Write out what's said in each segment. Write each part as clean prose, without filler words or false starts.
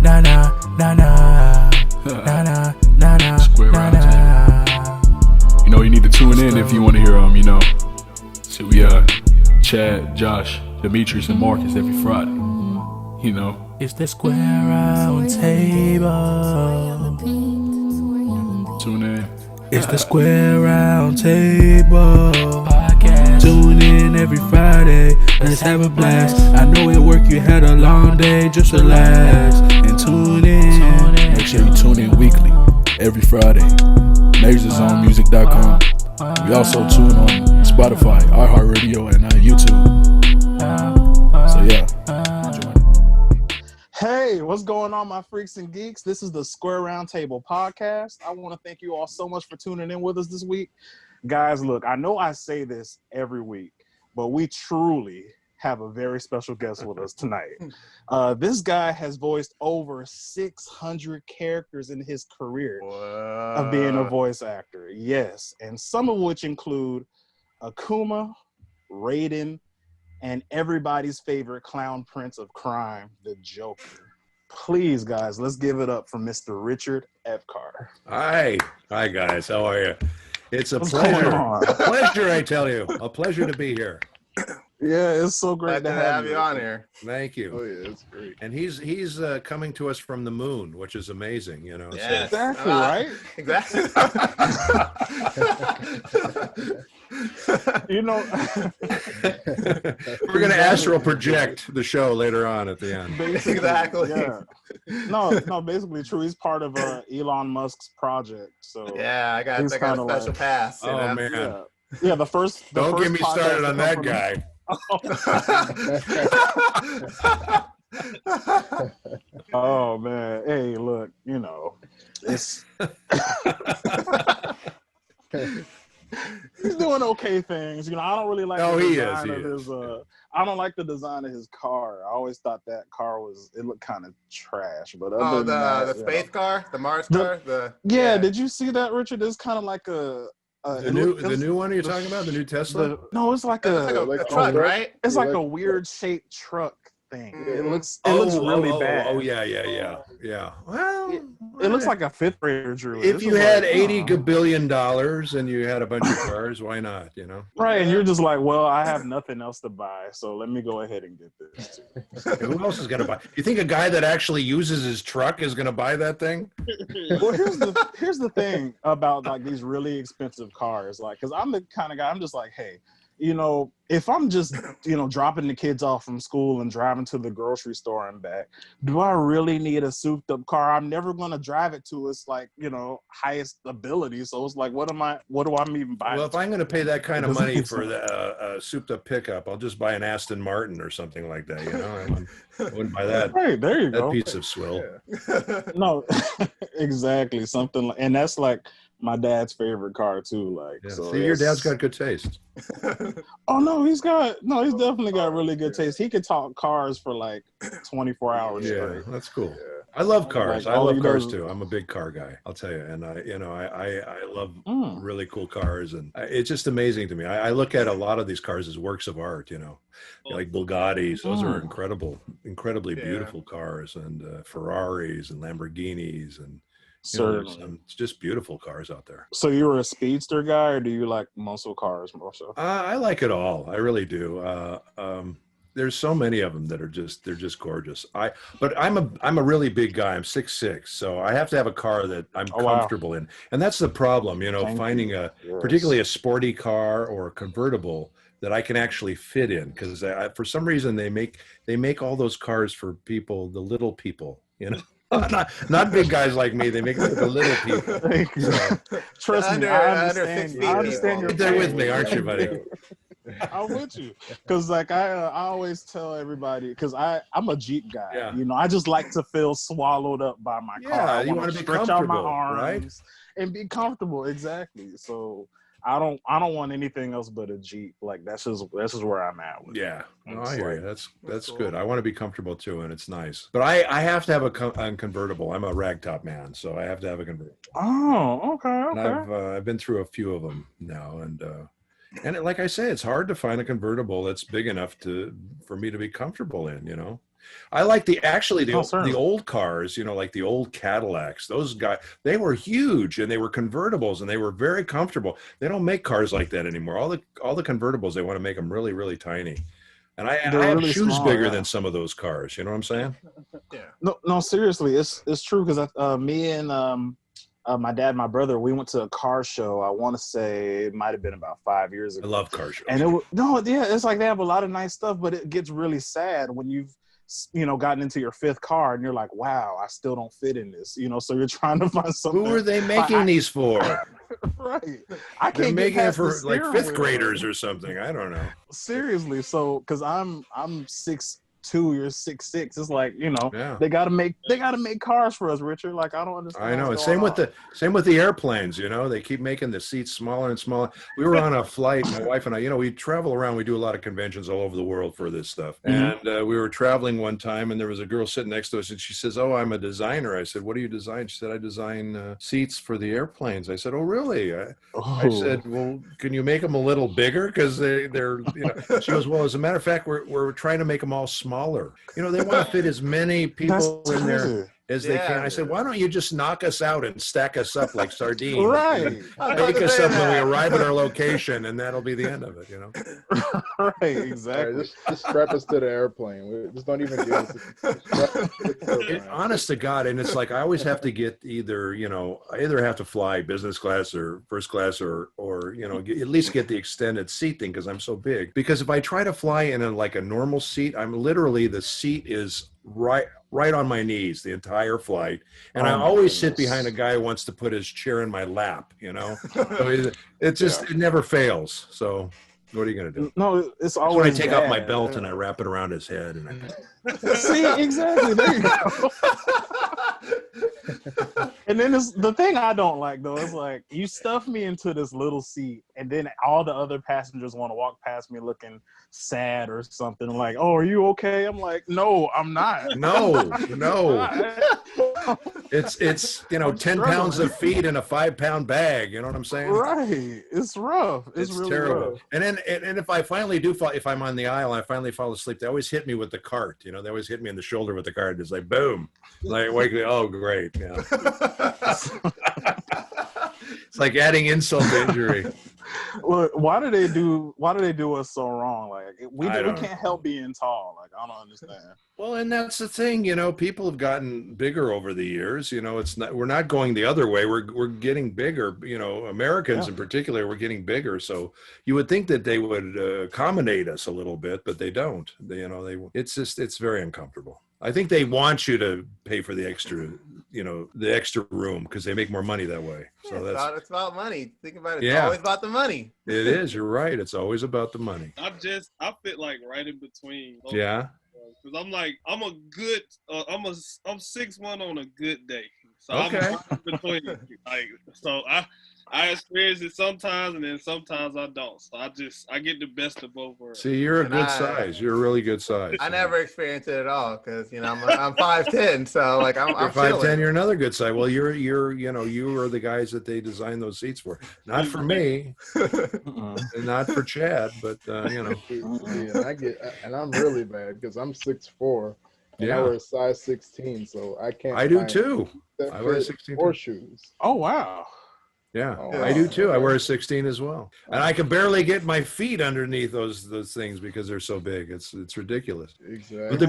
na na na na na na na na. Square round. You know, you need to tune in if you want to hear you know. So we Chad, Josh, Dmitri, and Marcus every Friday. You know. It's the Square Round Table. Tune in. It's the Square Round Table podcast. Tune in every Friday. Let's have a blast. I know at work you had a long day. Just relax and tune in. Make sure you tune in weekly, every Friday. MajorsOnMusic.com. We also tune on Spotify, iHeartRadio, and YouTube. So yeah. Hey, what's going on, my freaks and geeks? This is the Square Round Table podcast. I want to thank you all so much for tuning in with us this week. Guys, look, I know I say this every week, but we truly have a very special guest with us tonight. This guy has voiced over 600 characters in his career of being a voice actor. Yes, and some of which include Akuma, Raiden, and everybody's favorite clown prince of crime, the Joker. Please, guys, let's give it up for Mr. Richard Epcar. Hi guys, how are you? It's a pleasure. A pleasure, I tell you. A pleasure to be here. Yeah, it's so great to have you on here. Thank you. Oh yeah, it's great. And he's coming to us from the moon, which is amazing, you know. Yes. So. Exactly, right? Exactly. You know, We're going to astral project the show later on at the end. Exactly. Yeah. No, basically true. He's part of Elon Musk's project. So Yeah, I got a special pass. You know? Man. Yeah, the first. Don't get me started on that guy. Oh man, hey, look, you know, it's he's doing okay things. You know, I don't really like the design of his. I don't like the design of his car. I always thought that car looked kind of trash. But other than that, the space car, the Mars car, yeah. Did you see that, Richard? It's kind of like a. The new one you're talking about, the new Tesla? No, it's like a truck, right? It's like a weird shaped truck thing. It looks really bad. Oh yeah. Well, it looks like a fifth grader drew. If you had $80 billion and you had a bunch of cars, why not? You know, right? And you're just like, well, I have nothing else to buy, so let me go ahead and get this. Who else is going to buy? You think a guy that actually uses his truck is going to buy that thing? Well, here's the thing about like these really expensive cars, like, because I'm the kind of guy. I'm just like, hey. You know, if I'm just, dropping the kids off from school and driving to the grocery store and back, do I really need a souped up car? I'm never going to drive it to its highest ability. So it's like, what do I even buy? Well, if I'm going to pay that kind of money for the souped up pickup, I'll just buy an Aston Martin or something like that. You know, I wouldn't buy that. Right, there you go. That piece of swill. Yeah. No, exactly. Something like, and that's like my dad's favorite car too. Like, yeah. so see, your dad's got good taste. Oh no, he's definitely got really good taste. He could talk cars for like 24 hours straight. That's cool. Yeah. I love cars. Like, I love cars too. I'm a big car guy. I'll tell you. And I love really cool cars, and it's just amazing to me. I look at a lot of these cars as works of art. You know, like Bugattis. Those are incredibly beautiful cars, and Ferraris and Lamborghinis, and it's just beautiful cars out there. So you were a speedster guy, or do you like muscle cars more so? I like it all. I really do. There's so many of them that are just gorgeous. But I'm a really big guy. I'm 6'6", so I have to have a car that I'm comfortable in, and that's the problem. Finding particularly a sporty car or a convertible that I can actually fit in, because for some reason they make all those cars for people, the little people. Not big guys like me. They make it for the little people. So, trust me, I understand. You're there with me, aren't you, buddy? I'm with you, because like I always tell everybody, because I'm a Jeep guy. Yeah. I just like to feel swallowed up by my car. I you want to be stretch out my comfortable, arms, right? And be comfortable. Exactly. So I don't want anything else but a Jeep. Like that's just where I'm at with it. I hear you. That's cool. Good. I want to be comfortable too, and it's nice. But I have to have a convertible. I'm a ragtop man, so I have to have a convertible. Oh, okay. And I've been through a few of them now, and like I say, it's hard to find a convertible that's big enough for me to be comfortable in. I like the old cars, you know, like the old Cadillacs. Those guys, they were huge and they were convertibles and they were very comfortable. They don't make cars like that anymore. All the convertibles, they want to make them really, really tiny. And I have really shoes small, bigger than some of those cars. You know what I'm saying? Yeah. No, seriously, it's true because me and my dad and my brother, we went to a car show. I want to say it might have been about 5 years ago. I love car shows. And it's like they have a lot of nice stuff, but it gets really sad when you've gotten into your 5th car and you're like, wow, I still don't fit in this. So you're trying to find something. Who are they making these for? Right. I can't They're making it for like 5th graders or or something. I don't know. Seriously. So, because I'm 6'2", you're 6'6". It's like, Yeah. they gotta make cars for us, Richard. Like, I don't understand. I know. Same with the airplanes. They keep making the seats smaller and smaller. We were on a flight, my wife and I. We travel around. We do a lot of conventions all over the world for this stuff. Mm-hmm. And we were traveling one time, and there was a girl sitting next to us, and she says, "Oh, I'm a designer." I said, "What do you design?" She said, "I design seats for the airplanes." I said, "Oh, really?" I said, "Well, can you make them a little bigger? Because they're." She goes, "Well, as a matter of fact, we're trying to make them all smaller. They want to fit as many people in there as they can." I said, "Why don't you just knock us out and stack us up like sardines? Right. Make us up when we arrive at our location, and that'll be the end of it." Right. Exactly. Right, just strap us to the airplane. Just don't even give us. Honest to God, and it's like I always have to get I either have to fly business class or first class or at least get the extended seat thing because I'm so big. Because if I try to fly in a normal seat, the seat is right on my knees the entire flight, and I always sit behind a guy who wants to put his chair in my lap. So it never fails. So what are you gonna do? No, it's always when I take bad. off my belt and I wrap it around his head and I see, exactly. There you go. And then the thing I don't like though is like you stuff me into this little seat, and then all the other passengers want to walk past me looking sad or something. Like, "Oh, are you okay?" I'm like, "No, I'm not." No. It's 10 pounds of feed in a 5-pound bag. You know what I'm saying? Right. It's rough. It's really terrible. rough. And then if I finally do fall, if I'm on the aisle and I finally fall asleep, they always hit me with the cart. They always hit me in the shoulder with the cart. It's like boom. Like wake me. Oh, great. Yeah. It's like adding insult to injury. Look, why do they do us so wrong? Like we can't help being tall. Like I don't understand. Well, and that's the thing, people have gotten bigger over the years. We're not going the other way. We're getting bigger. Americans in particular, we're getting bigger. So you would think that they would accommodate us a little bit, but they don't. It's very uncomfortable. I think they want you to pay for the extra room because they make more money that way. So it's about money. Think about it. It's always about the money. It is. You're right. It's always about the money. I fit like right in between. Yeah. Because I'm 6'1" on a good day. So okay. I'm in between. I experience it sometimes, and then sometimes I don't. So I get the best of both worlds. See, you're a good size. You're a really good size. I never experienced it at all because I'm 5'10", so like I'm 5'10". You're another good size. Well, you are the guys that they design those seats for. Not for me, and not for Chad, but Yeah, and I'm really bad because I'm 6'4". And I wear a size 16, so I can't. I do too. I wear a 16 or shoes. Oh wow. Yeah, I do too. I wear a 16 as well, and I can barely get my feet underneath those things because they're so big. It's ridiculous. Exactly. But the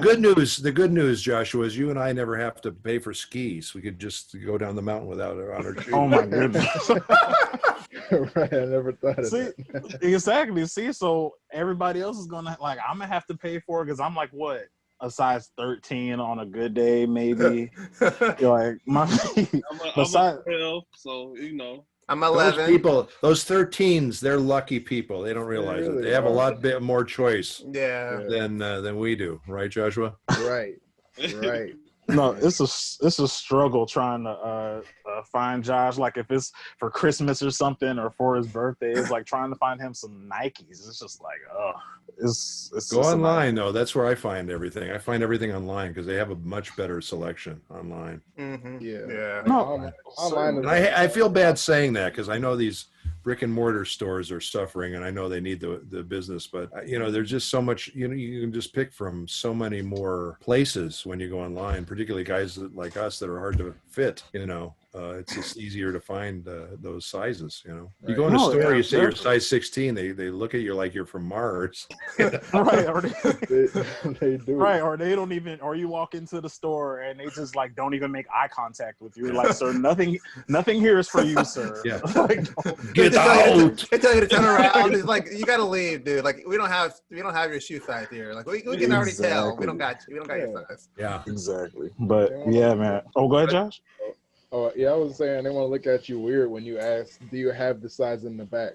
good news, Joshua, is you and I never have to pay for skis. We could just go down the mountain without on our shoes. Oh my goodness. Right, I never thought of that. Exactly. See, so everybody else is gonna I'm gonna have to pay for it because I'm like what? A size 13 on a good day, maybe. Like my feet. I'm a 12, so I'm 11. Those 13s, they're lucky people. They don't realize it. They have a lot more choice. Than we do, right, Joshua? Right. No, it's a struggle trying to find Josh. Like if it's for Christmas or something or for his birthday, it's like trying to find him some Nikes. It's just like, it's go online though. That's where I find everything. I find everything online because they have a much better selection online. Mm-hmm. Yeah. No, online. And I feel bad saying that because I know these brick and mortar stores are suffering, and I know they need the business, but there's just so much, you can just pick from so many more places when you go online, particularly guys like us that are hard to fit, it's just easier to find those sizes, You go in a store, you say you're size 16, they look at you like you're from Mars. Right, or they do. Right, or they don't even, or you walk into the store and they just like don't even make eye contact with you. You're like, sir, nothing here is for you, sir. Yeah. Like, Get out. They tell you to turn around. It's like, you gotta leave, dude. Like, we don't have your shoe size here. Like, we can already tell. We don't got you. We don't got your size. Yeah, exactly. But yeah, man. Oh, go ahead, Josh. Oh yeah, I was saying they want to look at you weird when you ask, "Do you have the size in the back?"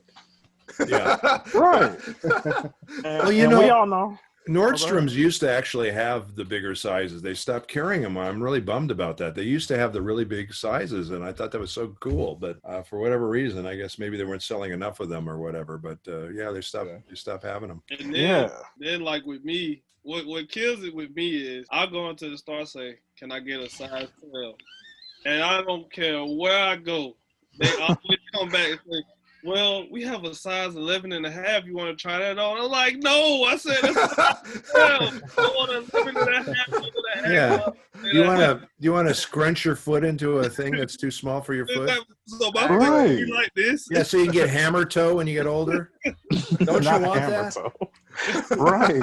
Yeah, right. Well, we all know. Nordstrom's used to actually have the bigger sizes. They stopped carrying them. I'm really bummed about that. They used to have the really big sizes, and I thought that was so cool. But for whatever reason, I guess maybe they weren't selling enough of them or whatever. But they stopped having them. And then like with me, what kills it with me is I'll go into the store and say, "Can I get a size 12?" And I don't care where I go, they always come back and say, "Well, we have a size 11 and a half. You want to try that on?" I'm like, "No," I said, "It's a size 12. I want an 11 and a half. Yeah. You want to scrunch your foot into a thing that's too small for your foot? So my foot be like this. Yeah, so you can get hammer toe when you get older. Don't you want that? Right.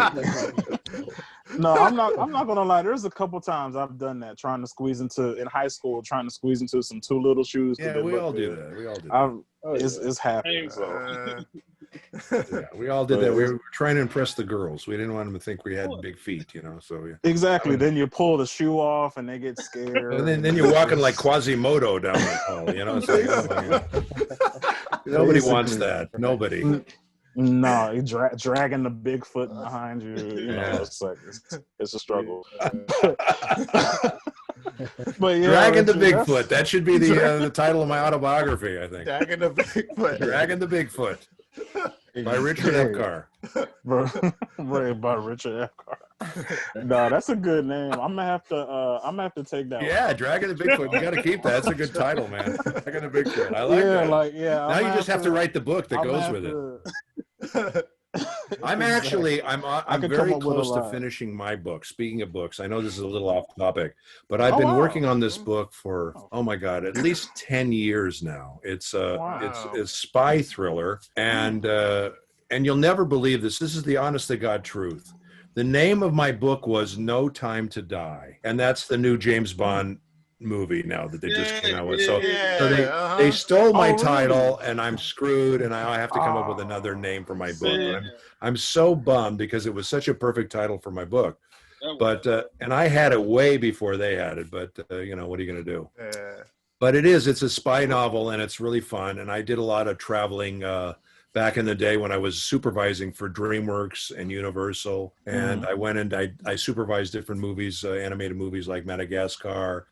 No, I'm not gonna lie. There's a couple times I've done that, trying to squeeze into some too little shoes. Yeah, we all do that. We all do that. It's happening. So. Yeah, we all did that. We were trying to impress the girls. We didn't want them to think we had big feet, So yeah. Exactly. Then you pull the shoe off, and they get scared. And then you're walking like Quasimodo down the hall. It's like, oh my God. Nobody wants that. Nobody. No, you dragging the Bigfoot behind you. It's like it's a struggle. But yeah, Dragging the Bigfoot. That should be the title of my autobiography, I think. Dragging the Bigfoot. Dragging the Bigfoot. By Richard Epcar. By Richard Epcar. No, that's a good name. I'm gonna have to take that. Yeah, Dragging the Bigfoot. You got to keep that. That's a good title, man. Dragging the Bigfoot. I like that. Now you just have to write the book that goes with it. I'm very close to finishing my book. Speaking of books, I know this is a little off topic, but I've been working on this book for, oh my God, at least 10 years now. It's a spy thriller, and you'll never believe this. This is the honest to God truth. The name of my book was No Time to Die, and that's the new James Bond movie now that they just came out with. So they stole my title, and I'm screwed, and I have to come up with another name for my book. I'm so bummed because it was such a perfect title for my book. But and I had it way before they had it, but what are you going to do? But it's a spy novel, and it's really fun, and I did a lot of traveling back in the day when I was supervising for DreamWorks and Universal, and I went and I supervised different movies, animated movies like Madagascar,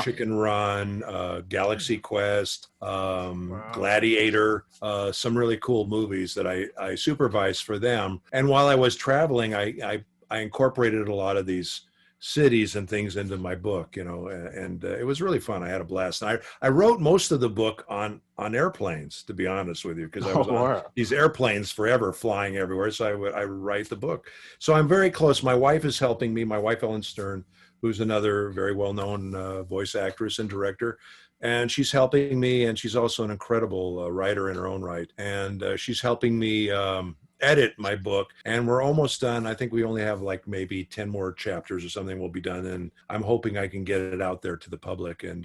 Chicken Run, Galaxy Quest, Gladiator, some really cool movies that I supervised for them. And while I was traveling, I incorporated a lot of these cities and things into my book, and it was really fun. I had a blast. And I wrote most of the book on airplanes, to be honest with you, because I was on these airplanes forever, flying everywhere. So I would write the book. So I'm very close. My wife is helping me. My wife, Ellen Stern, who's another very well-known voice actress and director. And she's helping me, and she's also an incredible writer in her own right. And she's helping me edit my book, and we're almost done. I think we only have like maybe 10 more chapters or something will be done, and I'm hoping I can get it out there to the public and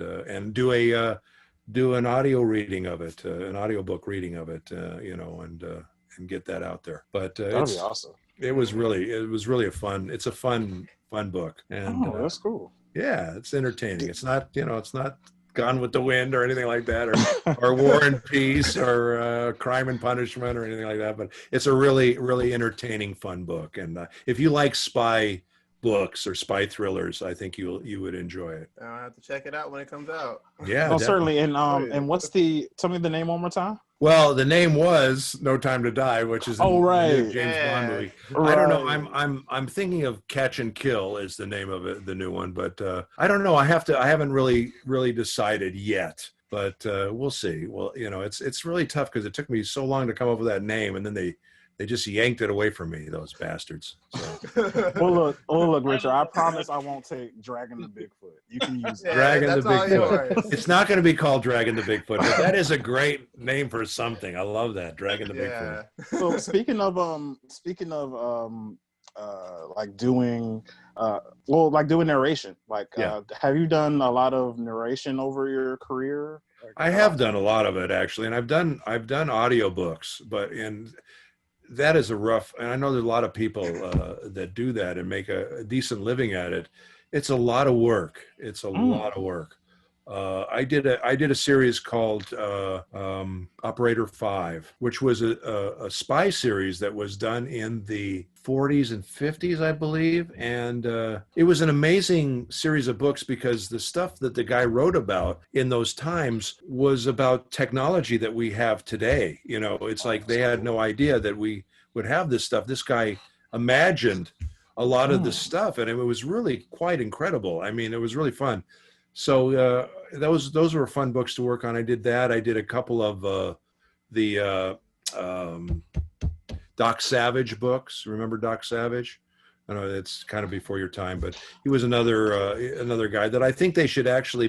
do an audio reading of it, an audiobook reading of it, and get that out there. But that'd be awesome. It was really a fun book, and that's cool. Yeah, it's entertaining. It's not Gone with the Wind or anything like that, or War and Peace, or Crime and Punishment, or anything like that. But it's a really, really entertaining, fun book. And if you like spy books or spy thrillers, I think you would enjoy it. I'll have to check it out when it comes out. Yeah, certainly. And tell me the name one more time. Well, the name was No Time to Die, which is a new James Bond movie. Right. I don't know. I'm thinking of Catch and Kill is the name of it, the new one, but I don't know. I haven't really decided yet. but we'll see. Well, you know, it's really tough because it took me so long to come up with that name, and then they just yanked it away from me, those bastards. So. Well, look, Richard. I promise I won't take Dragon the Bigfoot. You can use it. Dragon the that's all Bigfoot. yours. It's not going to be called Dragon the Bigfoot, but that is a great name for something. I love that, Dragon the Bigfoot. So speaking of like doing doing narration, like have you done a lot of narration over your career? I have done a lot of it actually, and I've done audiobooks, but that is a rough, and I know there's a lot of people that do that and make a decent living at it. It's a lot of work. It's a lot of work. I did a series called Operator 5, which was a spy series that was done in the 40s and 50s, I believe. And it was an amazing series of books because the stuff that the guy wrote about in those times was about technology that we have today. You know, it's like they had no idea that we would have this stuff. This guy imagined a lot of this stuff, and it was really quite incredible. I mean, it was really fun. So those were fun books to work on. I did that. I did a couple of the Doc Savage books. Remember Doc Savage? I know it's kind of before your time, but he was another guy that I think they should actually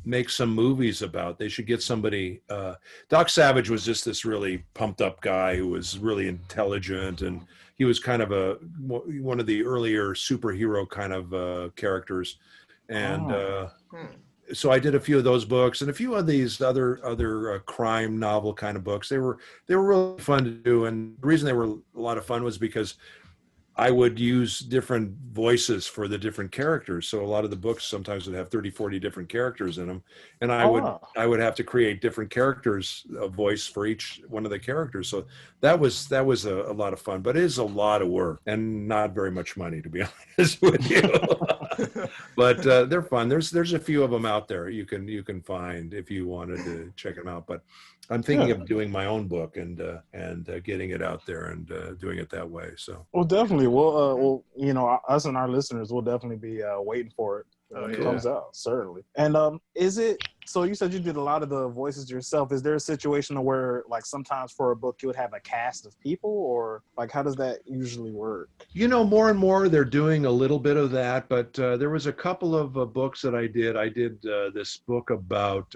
make some movies about. They should get somebody. Doc Savage was just this really pumped up guy who was really intelligent, and he was kind of one of the earlier superhero kind of characters. And so I did a few of those books and a few of these other crime novel kind of books. They were really fun to do, and the reason they were a lot of fun was because I would use different voices for the different characters. So a lot of the books sometimes would have 30, 40 different characters in them, and I would have to create different characters, a voice for each one of the characters. So that was a lot of fun, but it is a lot of work and not very much money, to be honest with you. But they're fun. There's a few of them out there you can find if you wanted to check them out. But I'm thinking of doing my own book and getting it out there and doing it that way. So well, definitely. Well, you know, us and our listeners will definitely be waiting for it when it comes out, certainly. And is it? So you said you did a lot of the voices yourself. Is there a situation where, like, sometimes for a book you would have a cast of people, or like how does that usually work? You know, more and more they're doing a little bit of that, but there was a couple of books that I did. I did this book about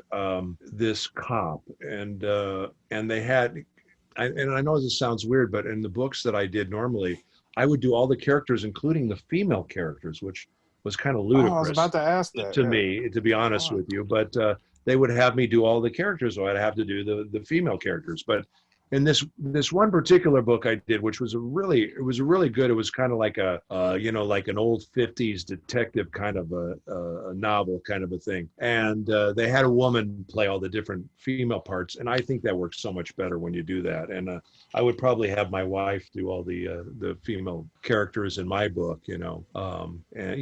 this cop, and they had, and I know this sounds weird, but in the books that I did normally, I would do all the characters, including the female characters, which was kind of ludicrous. I was about to ask that to me, to be honest with you, but they would have me do all the characters, so I'd have to do the female characters. But in this one particular book I did, which was really good. It was kind of like like an old 50s detective kind of a novel kind of a thing. And they had a woman play all the different female parts, and I think that works so much better when you do that. And I would probably have my wife do all the female characters in my book, and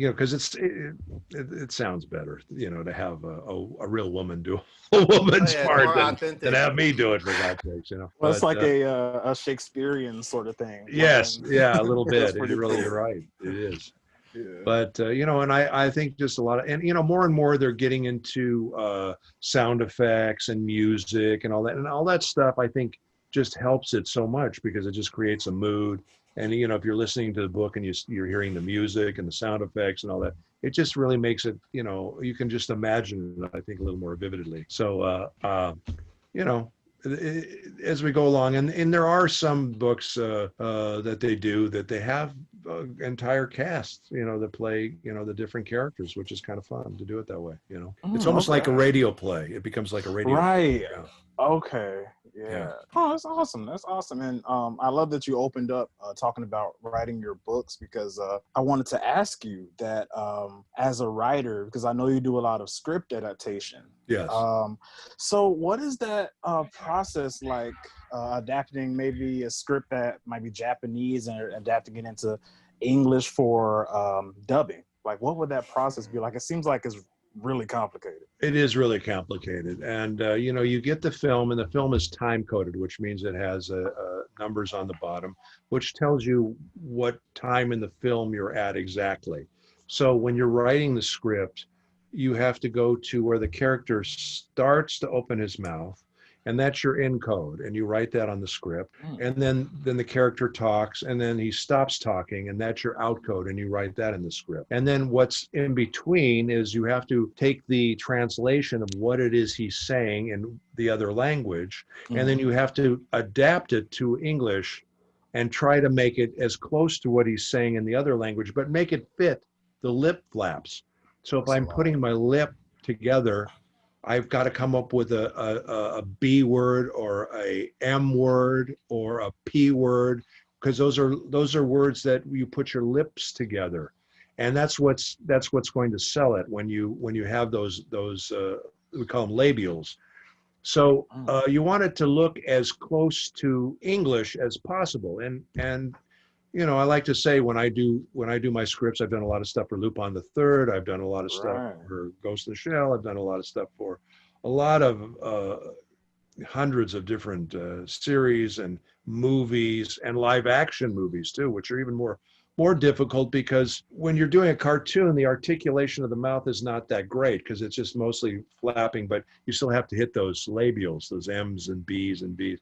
because it sounds better, to have a real woman do a woman's part than have me do it, for God's sakes, Well, it's like a Shakespearean sort of thing. Yes, yeah, a little bit. You're right. It is. Yeah. But and I think just a lot of, and more and more they're getting into sound effects and music and all that stuff. I think just helps it so much because it just creates a mood. And if you're listening to the book and you're hearing the music and the sound effects and all that, it just really makes it, you can just imagine it, I think, a little more vividly. So as we go along, and there are some books that they do that they have entire casts, that play, the different characters, which is kind of fun to do it that way. It's almost like a radio play. It becomes like a radio right play. Okay. Yeah. Oh, that's awesome. That's awesome. And I love that you opened up talking about writing your books, because I wanted to ask you that as a writer, because I know you do a lot of script adaptation. Yes. So what is that process like, adapting maybe a script that might be Japanese and adapting it into English for dubbing? Like, what would that process be like? It seems like it's really complicated. It is really complicated. And, you get the film, and the film is time coded, which means it has numbers on the bottom, which tells you what time in the film you're at exactly. So when you're writing the script, you have to go to where the character starts to open his mouth, and that's your encode, and you write that on the script. And then the character talks, and then he stops talking, and that's your outcode, and you write that in the script. And then what's in between is you have to take the translation of what it is he's saying in the other language, and then you have to adapt it to English and try to make it as close to what he's saying in the other language, but make it fit the lip flaps. So if I'm putting my lip together, I've got to come up with a B word or a M word or a P word, because those are words that you put your lips together, and that's what's going to sell it when you have those we call them labials. So you want it to look as close to English as possible, and you know, I like to say when I do my scripts, I've done a lot of stuff for Lupin the Third. I've done a lot of stuff for Ghost in the Shell. I've done a lot of stuff for a lot of hundreds of different series and movies and live action movies too, which are even more difficult, because when you're doing a cartoon, the articulation of the mouth is not that great because it's just mostly flapping, but you still have to hit those labials, those M's and B's and B's.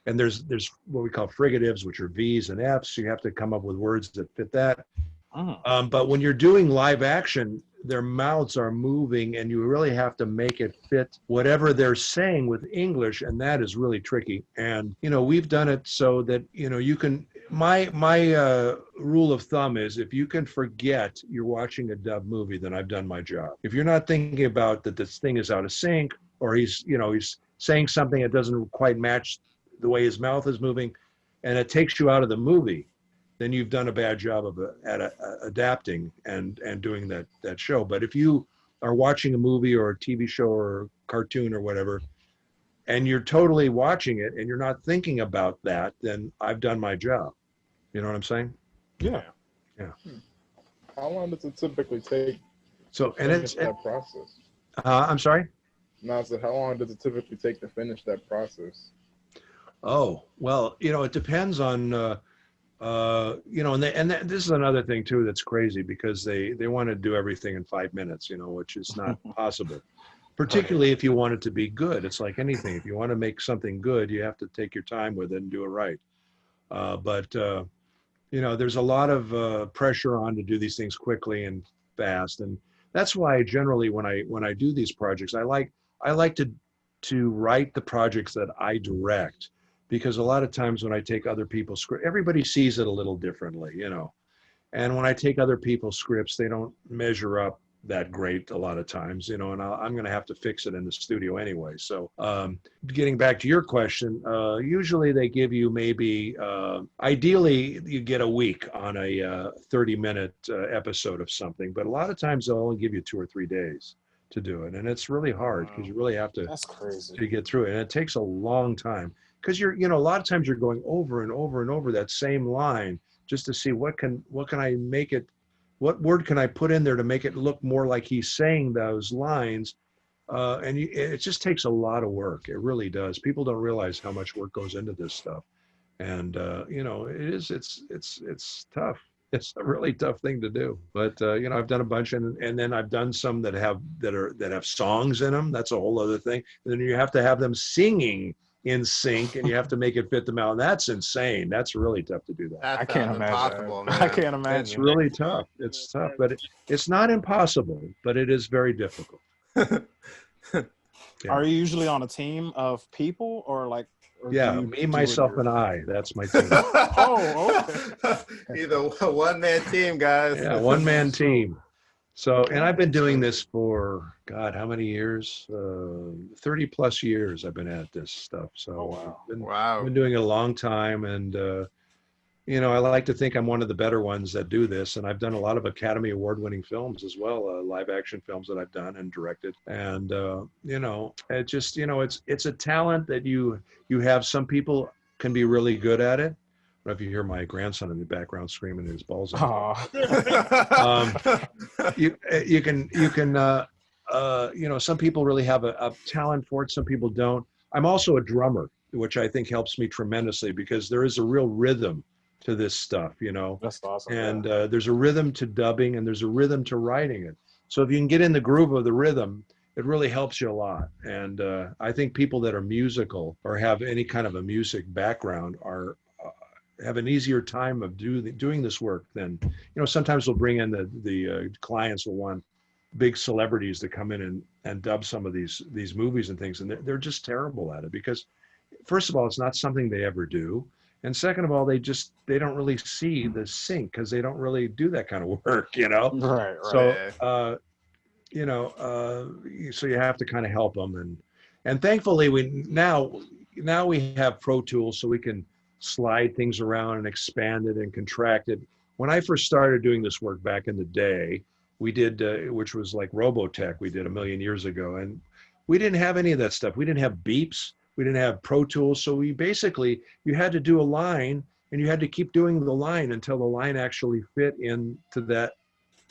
And there's what we call frigatives, which are V's and F's. You have to come up with words that fit that. But when you're doing live action, their mouths are moving, and you really have to make it fit whatever they're saying with English, and that is really tricky. And you know, we've done it so that you know you can. My rule of thumb is if you can forget you're watching a dub movie, then I've done my job. If you're not thinking about that this thing is out of sync, or he's saying something that doesn't quite match the way his mouth is moving, and it takes you out of the movie, then you've done a bad job of adapting and doing that show. But if you are watching a movie or a TV show or a cartoon or whatever, and you're totally watching it and you're not thinking about that, then I've done my job. You know what I'm saying? Yeah. How long does it typically take? So, and it's that process. I'm sorry? No, so how long does it typically take to finish that process? Oh, well, you know, it depends on, you know, and this is another thing too that's crazy, because they want to do everything in 5 minutes, you know, which is not possible. Particularly if you want it to be good. It's like anything. If you want to make something good, you have to take your time with it and do it right. But you know, there's a lot of pressure on to do these things quickly and fast, and that's why generally when I do these projects, I like to write the projects that I direct. Because a lot of times when I take other people's scripts, everybody sees it a little differently, you know. And when I take other people's scripts, they don't measure up that great a lot of times, you know, and I'm going to have to fix it in the studio anyway. So getting back to your question, usually they give you maybe, ideally you get a week on a 30-minute episode of something, but a lot of times they'll only give you 2 or 3 days to do it. And it's really hard because you really have to, That's crazy, to get through it. And it takes a long time. Because you're, you know, a lot of times you're going over and over and over that same line just to see what can I make it, what word can I put in there to make it look more like he's saying those lines, and it just takes a lot of work. It really does. People don't realize how much work goes into this stuff, and you know, it's tough. It's a really tough thing to do. But you know, I've done a bunch, and then I've done some that have songs in them. That's a whole other thing. And then you have to have them singing in sync, and you have to make it fit them out. And that's insane. That's really tough to do that. I can't imagine. I can't imagine. It's really tough. It's tough, but it's not impossible, but it is very difficult. Yeah. Are you usually on a team of people, or like? Or yeah, me, myself, and I. That's my team. Oh, okay. Either one-man team, guys. Yeah, one-man team. So, and I've been doing this for, God, how many years? 30 plus years I've been at this stuff. So I've been doing it a long time. And, you know, I like to think I'm one of the better ones that do this. And I've done a lot of Academy Award winning films as well, live action films that I've done and directed. And, you know, it just, you know, it's a talent that you have. Some people can be really good at it. I don't know if you hear my grandson in the background screaming his balls out. You can you know, some people really have a talent for it. Some people don't. I'm also a drummer, which I think helps me tremendously, because there is a real rhythm to this stuff, you know. That's awesome. And there's a rhythm to dubbing, and there's a rhythm to writing it. So if you can get in the groove of the rhythm, it really helps you a lot. And I think people that are musical or have any kind of a music background are have an easier time of doing this work than, sometimes we'll bring in the clients will want big celebrities to come in and dub some of these movies and things. And they're just terrible at it because, first of all, it's not something they ever do. And second of all, they don't really see the sync because they don't really do that kind of work, Right. So, so you have to kind of help them. And thankfully now we have Pro Tools, so we can slide things around and expand it and contract it. When I first started doing this work back in the day, we did, which was like Robotech, we did a million years ago. And we didn't have any of that stuff. We didn't have beeps. We didn't have Pro Tools. So you had to do a line and you had to keep doing the line until the line actually fit into the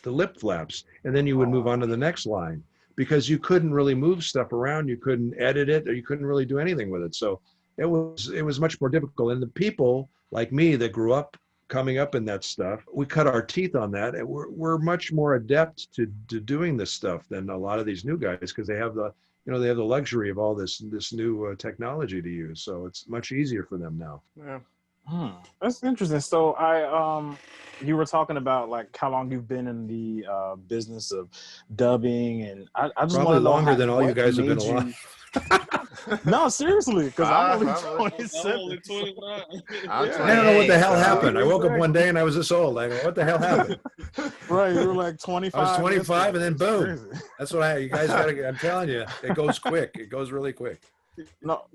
lip flaps. And then you would move on to the next line because you couldn't really move stuff around. You couldn't edit it or you couldn't really do anything with it. So it was much more difficult. And the people like me that grew up coming up in that stuff, we cut our teeth on that. And we're much more adept to doing this stuff than a lot of these new guys because they have the luxury of all this new technology to use. So it's much easier for them now. Yeah. That's interesting. So you were talking about like how long you've been in the business of dubbing, and I just probably want to know longer than all you guys have been made you- alive. No, seriously, because I'm only I'm 27. I'm only 29. I'm Yeah. I don't know what the hell 28, so- happened. I woke up one day and I was this old. I go, what the hell happened? Right, you were like 25. I was 25 and then boom. Crazy. That's what you guys got to, I'm telling you, it goes quick. It goes really quick. No,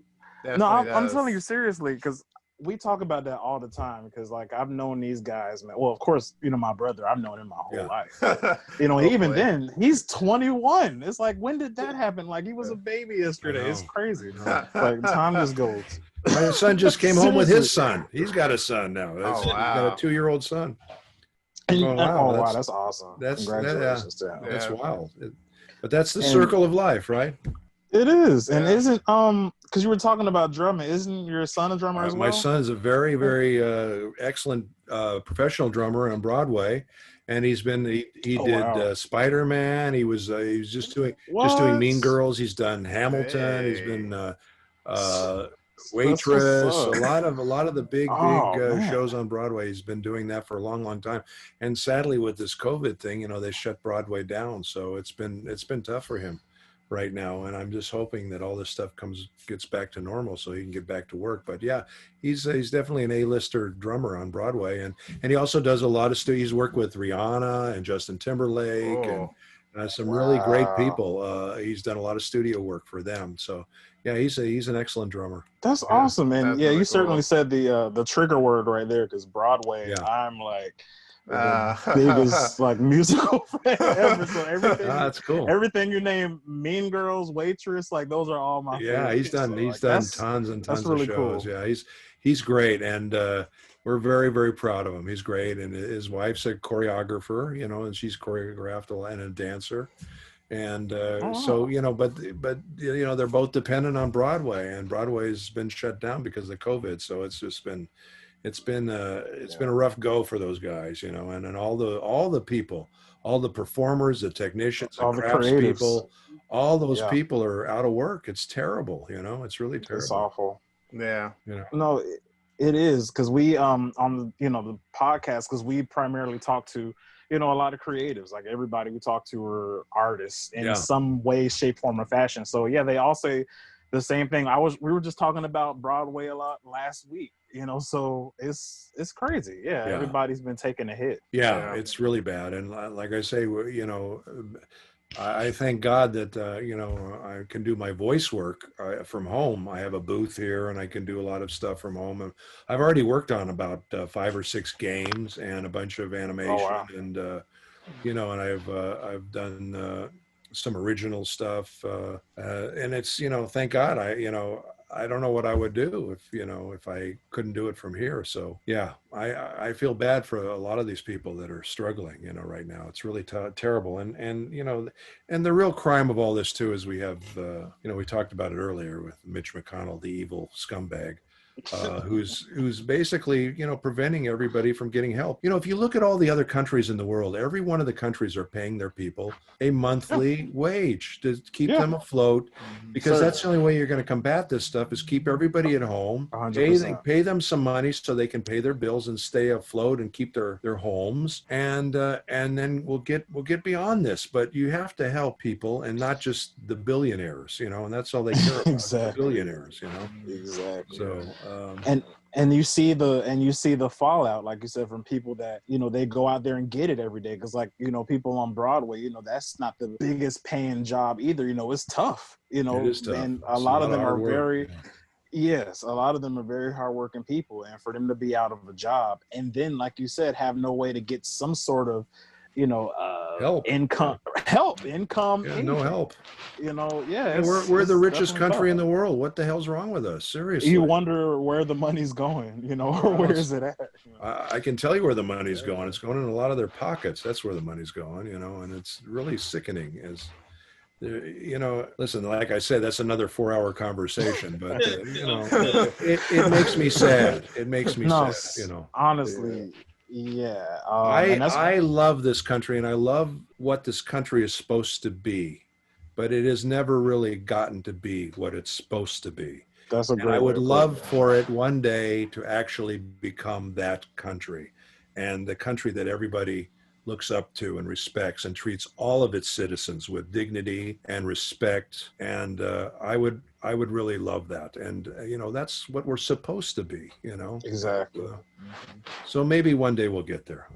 Definitely I'm does. telling you seriously, because we talk about that all the time. Because like I've known these guys, man. Well, of course, my brother. I've known him my whole Yeah. life. Oh, Even boy. then, he's 21. It's like, when did that happen? Like he was a baby yesterday. It's know. crazy. Like time just goes. My son just came home with his Seriously. son. He's got a son now. Oh, He's got wow. a 2-year-old son. And, Oh, wow, that's awesome. that's- Congratulations to him. That's Yeah. wild. But that's the And- circle of life, right? It is, and Yeah. isn't because you were talking about drumming? Isn't your son a drummer as well? My son's a very, very excellent professional drummer on Broadway, and he did wow. Spider-Man. He was just doing What? Mean Girls. He's done Hamilton. He's Hey. been That's Waitress. what's A up. lot of the big Oh, man. shows on Broadway. He's been doing that for a long, long time. And sadly, with this COVID thing, they shut Broadway down. So it's been tough for him right now, and I'm just hoping that all this stuff gets back to normal so he can get back to work. But yeah, he's definitely an A-lister drummer on Broadway, and he also does a lot of he's worked with Rihanna and Justin Timberlake and some really great people. He's done a lot of studio work for them. So yeah, he's an excellent drummer. That's awesome, and That's yeah, really you certainly cool. said the trigger word right there, because Broadway. Yeah. I'm like the biggest like musical fan ever. So That's cool. everything you name, Mean Girls, Waitress, like those are all my. Yeah, favorites. he's done So, he's like, done that's- tons and that's tons really of shows. cool. Yeah, he's great, and we're very, very proud of him. He's great, and his wife's a choreographer, and she's choreographed a lot, and a dancer. And so but they're both dependent on Broadway, and Broadway's been shut down because of COVID. So it's just been been a rough go for those guys, and then all the people, all the performers, the technicians, the All the crafts creatives. people, all those Yeah. people are out of work. It's terrible, it's really It's terrible. awful. Yeah. No, it is, because we on the podcast, because we primarily talk to a lot of creatives. Like everybody we talk to are artists in Yeah. some way, shape, form, or fashion. So yeah, they all say the same thing. We were just talking about Broadway a lot last week. So it's crazy. Yeah, Yeah. everybody's been taking a hit. Yeah, it's really bad. And like I say, I thank God that, I can do my voice work from home. I have a booth here and I can do a lot of stuff from home. And I've already worked on about 5 or 6 games and a bunch of animation. wow. And, and I've done some original stuff. And it's, thank God, I don't know what I would do if I couldn't do it from here. So yeah, I feel bad for a lot of these people that are struggling, right now. It's really terrible. And the real crime of all this too is we have, we talked about it earlier with Mitch McConnell, the evil scumbag. who's basically, preventing everybody from getting help. If you look at all the other countries in the world, every one of the countries are paying their people a monthly wage to keep them afloat, because that's the only way you're going to combat this stuff is keep everybody at home, 100%. pay them some money so they can pay their bills and stay afloat and keep their homes, and then we'll get beyond this. But you have to help people, and not just the billionaires, and that's all they care about. Exactly. The billionaires, Exactly. So and you see the fallout, like you said, from people that they go out there and get it every day, because people on Broadway, that's not the biggest paying job either. It's tough. It is tough. And a lot of them are very. Yeah. Yes, a lot of them are very hardworking people, and for them to be out of a job and then, like you said, have no way to get some sort of, income. Yeah, no help. Yeah, we're the richest country in the world. What the hell's wrong with us? Seriously. You wonder where the money's going, or where is it at? I can tell you where the money's going. It's going in a lot of their pockets. That's where the money's going, and it's really sickening. Listen, like I said, that's another 4-hour conversation, but it makes me sad. It makes me sad, Honestly. Yeah. I love this country, and I love what this country is supposed to be, but it has never really gotten to be what it's supposed to be. That's a great. I would love for it one day to actually become that country, and the country that everybody looks up to and respects, and treats all of its citizens with dignity and respect. And I would really love that. And that's what we're supposed to be. Exactly. So maybe one day we'll get there.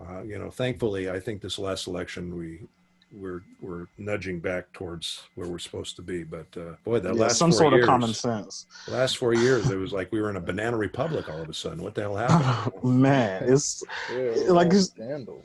Thankfully, I think this last election we're nudging back towards where we're supposed to be. But boy, that last some 4 sort years, of common sense. Last 4 years, it was like we were in a banana republic all of a sudden. What the hell happened? Man, it's like scandal.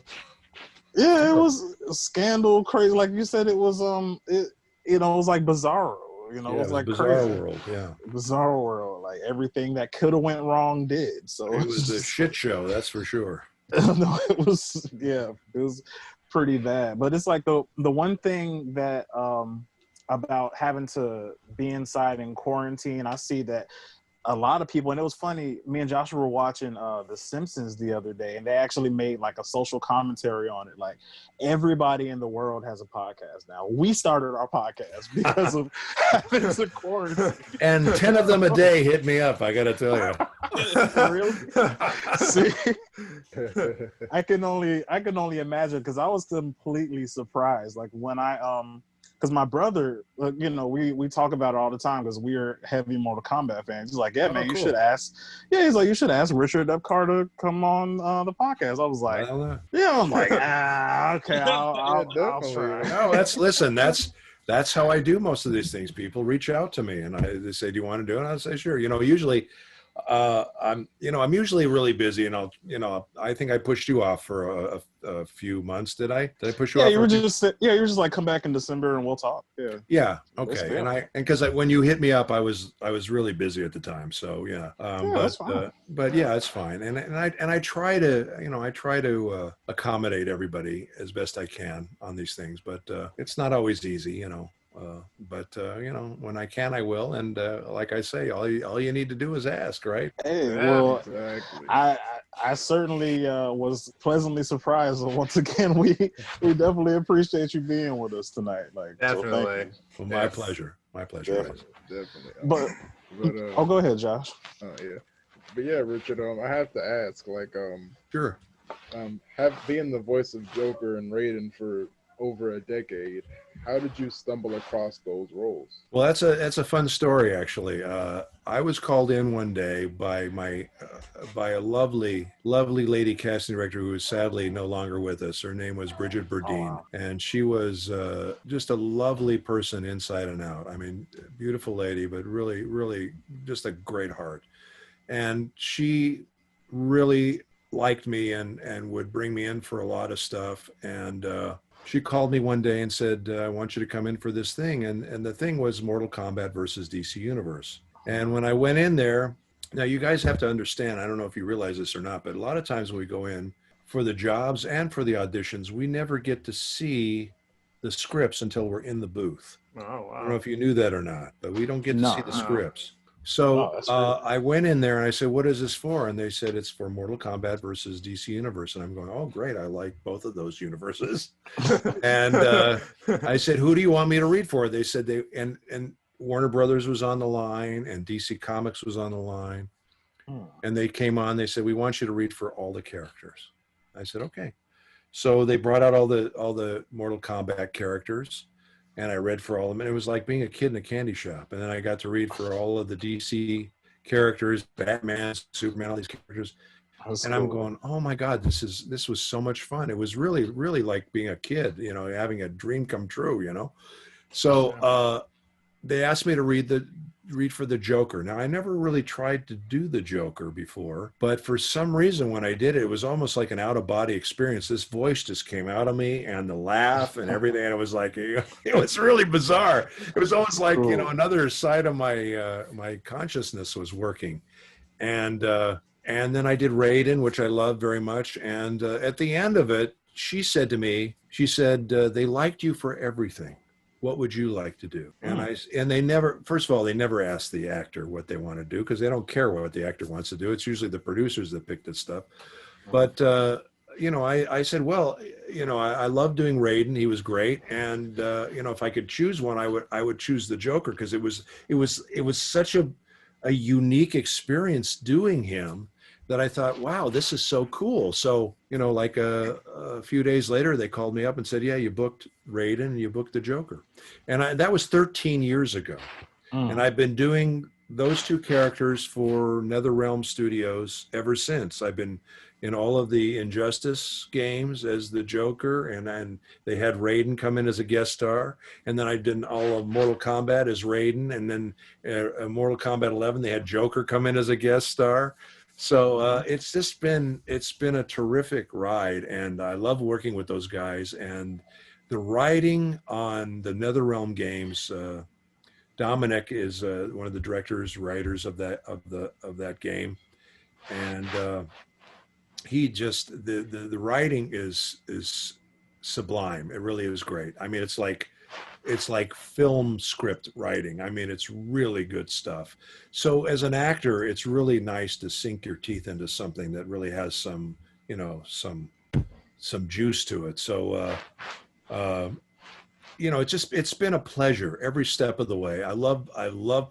Yeah, it was a scandal, crazy. Like you said, it was it was like Bizarro. It was like bizarre crazy. world. Yeah, Bizarre world. Like everything that could have went wrong did. So it was a shit show, that's for sure. No, it was pretty bad. But it's like the one thing that about having to be inside in quarantine, I see that a lot of people, and it was funny, me and Joshua were watching The Simpsons the other day, and they actually made like a social commentary on it. Like, everybody in the world has a podcast now. We started our podcast because of having to quarantine. And 10 of them a day hit me up, I gotta tell you. Really? See, I can only imagine, because I was completely surprised. Like when because my brother, we talk about it all the time because we're heavy Mortal Kombat fans. He's like, yeah, man, you should ask. Yeah, he's like, you should ask Richard Epcar to come on the podcast. I was like, I'm like, okay, I'll try. No, that's how I do most of these things. People reach out to me and they say, do you want to do it? And I say, sure. Usually I'm usually really busy, and I think I pushed you off for a few months. Did I push you off? You were just like, come back in December and we'll talk. Yeah. Okay. And because when you hit me up, I was really busy at the time. So yeah. But yeah, it's fine. And I try to accommodate everybody as best I can on these things, but it's not always easy, but when I can, I will. And like I say, all you need to do is ask, right? Hey, well, exactly. I certainly was pleasantly surprised. So once again, we definitely appreciate you being with us tonight. Like, definitely. So well, my pleasure. My pleasure. Definitely. But go ahead, Josh. Yeah. But yeah, Richard, I have to ask, like, sure. Being the voice of Joker and Raiden for over a decade, how did you stumble across those roles? Well, that's a fun story, actually. I was called in one day by a lovely lady casting director who is sadly no longer with us. Her name was Bridget Burdine, and she was just a lovely person inside and out. I mean, beautiful lady, but really, really just a great heart. And she really liked me and would bring me in for a lot of stuff. And she called me one day and said, I want you to come in for this thing. And the thing was Mortal Kombat versus DC Universe. And when I went in there, now you guys have to understand, I don't know if you realize this or not, but a lot of times when we go in for the jobs and for the auditions, we never get to see the scripts until we're in the booth. Oh, wow. I don't know if you knew that or not, but we don't get to see the scripts. So that's great. I went in there and I said, what is this for? And they said, it's for Mortal Kombat versus DC Universe. And I'm going, oh, great. I like both of those universes. And I said, who do you want me to read for? They said and Warner Brothers was on the line and DC Comics was on the line. And they came on, they said, we want you to read for all the characters. I said, okay. So they brought out all the Mortal Kombat characters. And I read for all of them. And it was like being a kid in a candy shop. And then I got to read for all of the DC characters, Batman, Superman, all these characters. And I'm going, oh my God, this was so much fun. It was really, really like being a kid, you know, having a dream come true, you know? So they asked me to read for the Joker. Now, I never really tried to do the Joker before, but for some reason when I did it, it was almost like an out-of-body experience. This voice just came out of me and the laugh and everything. And it was like, it was really bizarre. It was almost like, you know, another side of my consciousness was working. And then I did Raiden, which I loved very much. And at the end of it, she said to me, they liked you for everything. What would you like to do? And they never, first of all, they never ask the actor what they want to do because they don't care what the actor wants to do. It's usually the producers that pick this stuff. But, you know, I said, well, you know, I love doing Raiden. He was great. And, you know, if I could choose one, I would choose the Joker because it was such a unique experience doing him that I thought, wow, this is so cool. So, you know, like a few days later, they called me up and said, yeah, you booked Raiden and you booked the Joker. And that was 13 years ago. And I've been doing those two characters for NetherRealm Studios ever since. I've been in all of the Injustice games as the Joker, and then they had Raiden come in as a guest star. And then I did all of Mortal Kombat as Raiden. And then Mortal Kombat 11, they had Joker come in as a guest star. So it's been a terrific ride, and I love working with those guys. And the writing on the NetherRealm games, Dominic is one of the directors, writers of that game, and he just the writing is sublime. It really is great. I mean, it's like film script writing. I mean, it's really good stuff. So as an actor, it's really nice to sink your teeth into something that really has some, you know, some juice to it. So, you know, it's been a pleasure every step of the way. I love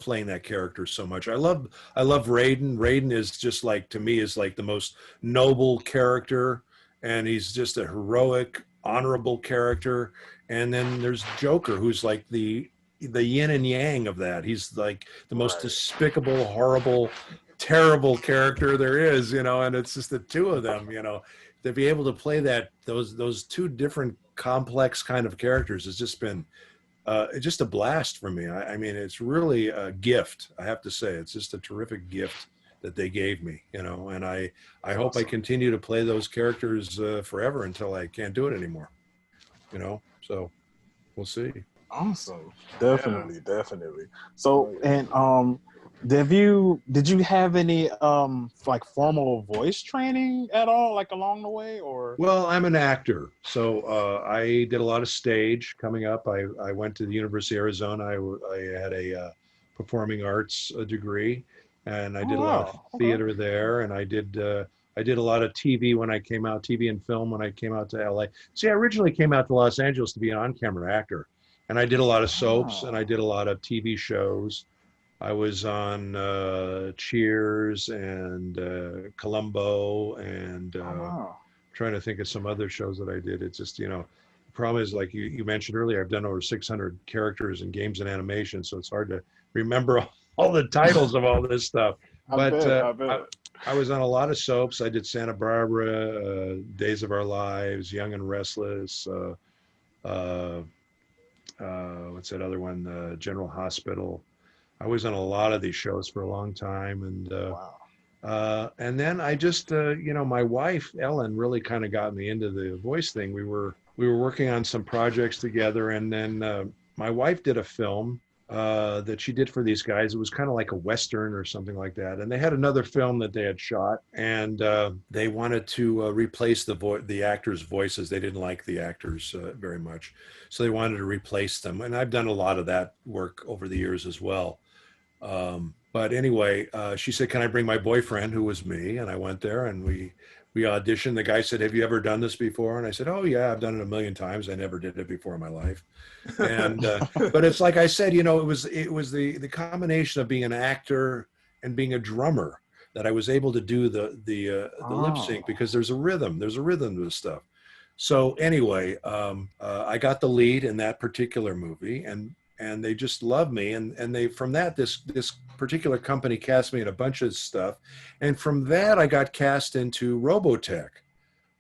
playing that character so much. I love Raiden. Raiden is just like, to me, is like the most noble character, and he's just a heroic, honorable character. And then there's Joker, who's like the yin and yang of that. He's like the most despicable, horrible, terrible character there is, you know, and it's just the two of them, you know, to be able to play those two different complex kind of characters has just been just a blast for me. I mean, it's really a gift. I have to say, it's just a terrific gift that they gave me, you know, and I hope I continue to play those characters forever until I can't do it anymore, you know. So we'll see. Awesome. Definitely. So, and did you have any like formal voice training at all, like along the way, or? Well, I'm an actor, so I did a lot of stage coming up. I went to the University of Arizona. I had a performing arts degree, and I did a lot of theater there, and I did a lot of TV when I came out, TV and film when I came out to LA. See, I originally came out to Los Angeles to be an on-camera actor, and I did a lot of soaps and I did a lot of TV shows. I was on Cheers and Columbo and trying to think of some other shows that I did. It's just, you know, the problem is, like you mentioned earlier, I've done over 600 characters in games and animation, so it's hard to remember all the titles of all this stuff. I bet. I was on a lot of soaps. I did Santa Barbara, Days of Our Lives, Young and Restless. What's that other one? General Hospital. I was on a lot of these shows for a long time, and then I just, you know, my wife Ellen really kind of got me into the voice thing. We were working on some projects together, and then my wife did a film that she did for these guys. It was kind of like a Western or something like that. And they had another film that they had shot, and they wanted to replace the actors' voices. They didn't like the actors very much. So they wanted to replace them. And I've done a lot of that work over the years as well. But anyway, she said, "Can I bring my boyfriend?" Who was me, and I went there, and we auditioned. The guy said, "Have you ever done this before?" And I said, "Oh yeah, I've done it a million times. I never did it before in my life." And but it's like I said, it was the combination of being an actor and being a drummer that I was able to do the lip sync, because there's a rhythm to this stuff. So anyway, I got the lead in that particular movie, and they just loved me, and they, from that, this particular company cast me in a bunch of stuff, and from that I got cast into Robotech,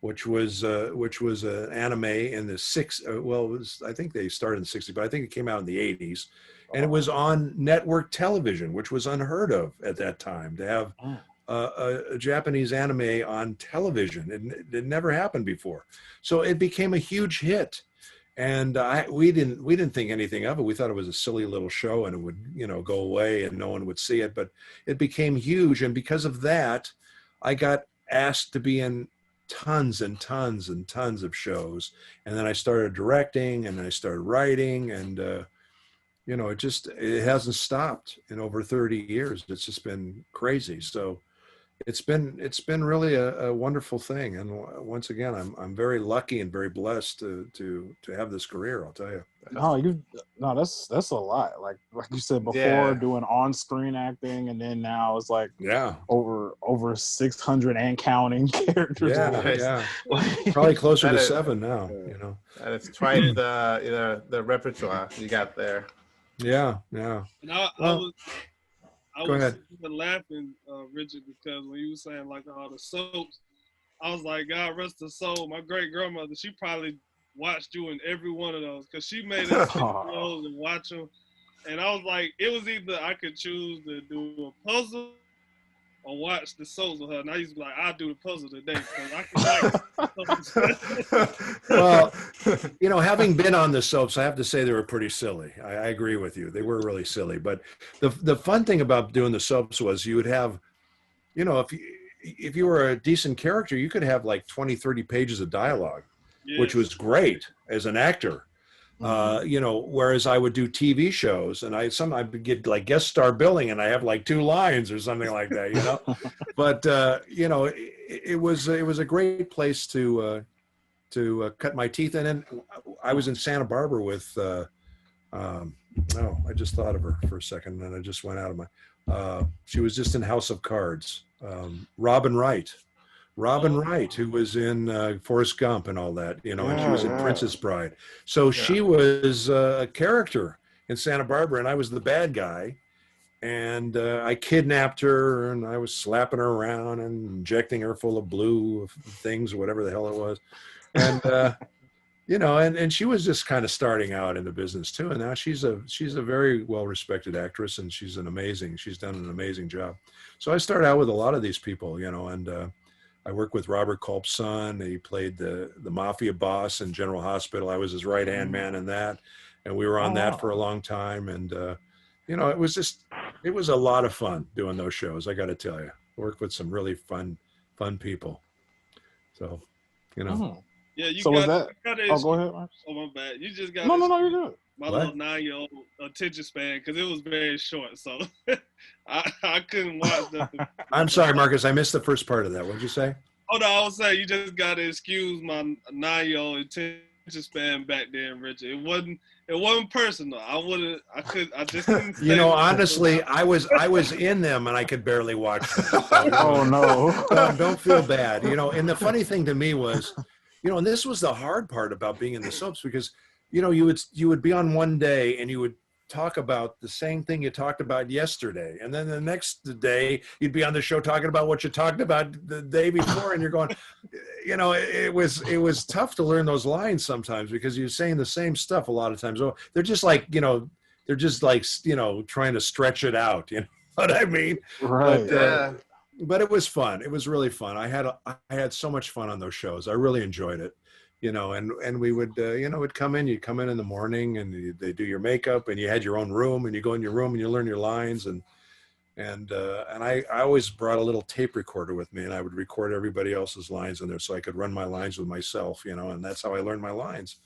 which was an anime in the I think they started in the 60s, but I think it came out in the 80s, and it was on network television, which was unheard of at that time, to have a Japanese anime on television. It never happened before, so it became a huge hit. And we didn't think anything of it. We thought it was a silly little show and it would, go away and no one would see it. But it became huge, and because of that, I got asked to be in tons and tons and tons of shows. And then I started directing, and then I started writing, and it hasn't stopped in over 30 years. It's just been crazy. So it's been really a wonderful thing, and once again, I'm very lucky and very blessed to have this career. I'll tell you. That's a lot. Like you said before, doing on-screen acting, and then now it's like over 600 and counting characters. Yeah. Probably closer to 7 now. And it's twice the repertoire you got there. Yeah. And I Go was ahead. laughing, Richard, because when you were saying like all the soaps, I was like, God rest her soul. My great grandmother, she probably watched you in every one of those, because she made us take those and watch them. And I was like, it was either I could choose to do a puzzle or watch the soaps with her. And I used to be like, I'll do the puzzle today, because I can Well, having been on the soaps, I have to say they were pretty silly. I agree with you. They were really silly. But the fun thing about doing the soaps was you would have, if you were a decent character, you could have like 20, 30 pages of dialogue, which was great as an actor. Whereas I would do TV shows, and I would get like guest star billing, and I have like 2 lines or something like that, But it was a great place to cut my teeth in. And I was in Santa Barbara with I just thought of her for a second, and I just went out of my. She was just in House of Cards. Robin Wright, who was in Forrest Gump and all that, and she was in Princess Bride. So she was a character in Santa Barbara, and I was the bad guy. And I kidnapped her, and I was slapping her around and injecting her full of blue things, or whatever the hell it was. And, and she was just kind of starting out in the business too. And now she's a very well-respected actress, and she's done an amazing job. So I started out with a lot of these people, and I worked with Robert Culp's son. He played the mafia boss in General Hospital. I was his right-hand man in that. And we were on that for a long time. And, it was a lot of fun doing those shows. I got to tell you, worked with some really fun people. So, Yeah, you so got, was that? Go ahead, Mark. Oh, my bad. You just got No, you're good. My little 9-year-old attention span, because it was very short, so I couldn't watch nothing. I'm sorry, Marcus. I missed the first part of that. What did you say? Oh no, I was saying you just got to excuse my 9-year-old attention span back then, Richard. It wasn't personal. I just couldn't. Honestly, I was in them, and I could barely watch them. So, oh no! Don't feel bad. And the funny thing to me was, and this was the hard part about being in the soaps, because you would be on one day and you would talk about the same thing you talked about yesterday, and then the next day you'd be on the show talking about what you talked about the day before, and you're going, it was tough to learn those lines sometimes, because you're saying the same stuff a lot of times. Oh, they're just like trying to stretch it out. You know what I mean? Right. But it was fun. It was really fun. I had so much fun on those shows. I really enjoyed it. And we would, would come in, you'd come in the morning, and they do your makeup, and you had your own room, and you go in your room and you learn your lines. And I always brought a little tape recorder with me, and I would record everybody else's lines in there so I could run my lines with myself, and that's how I learned my lines.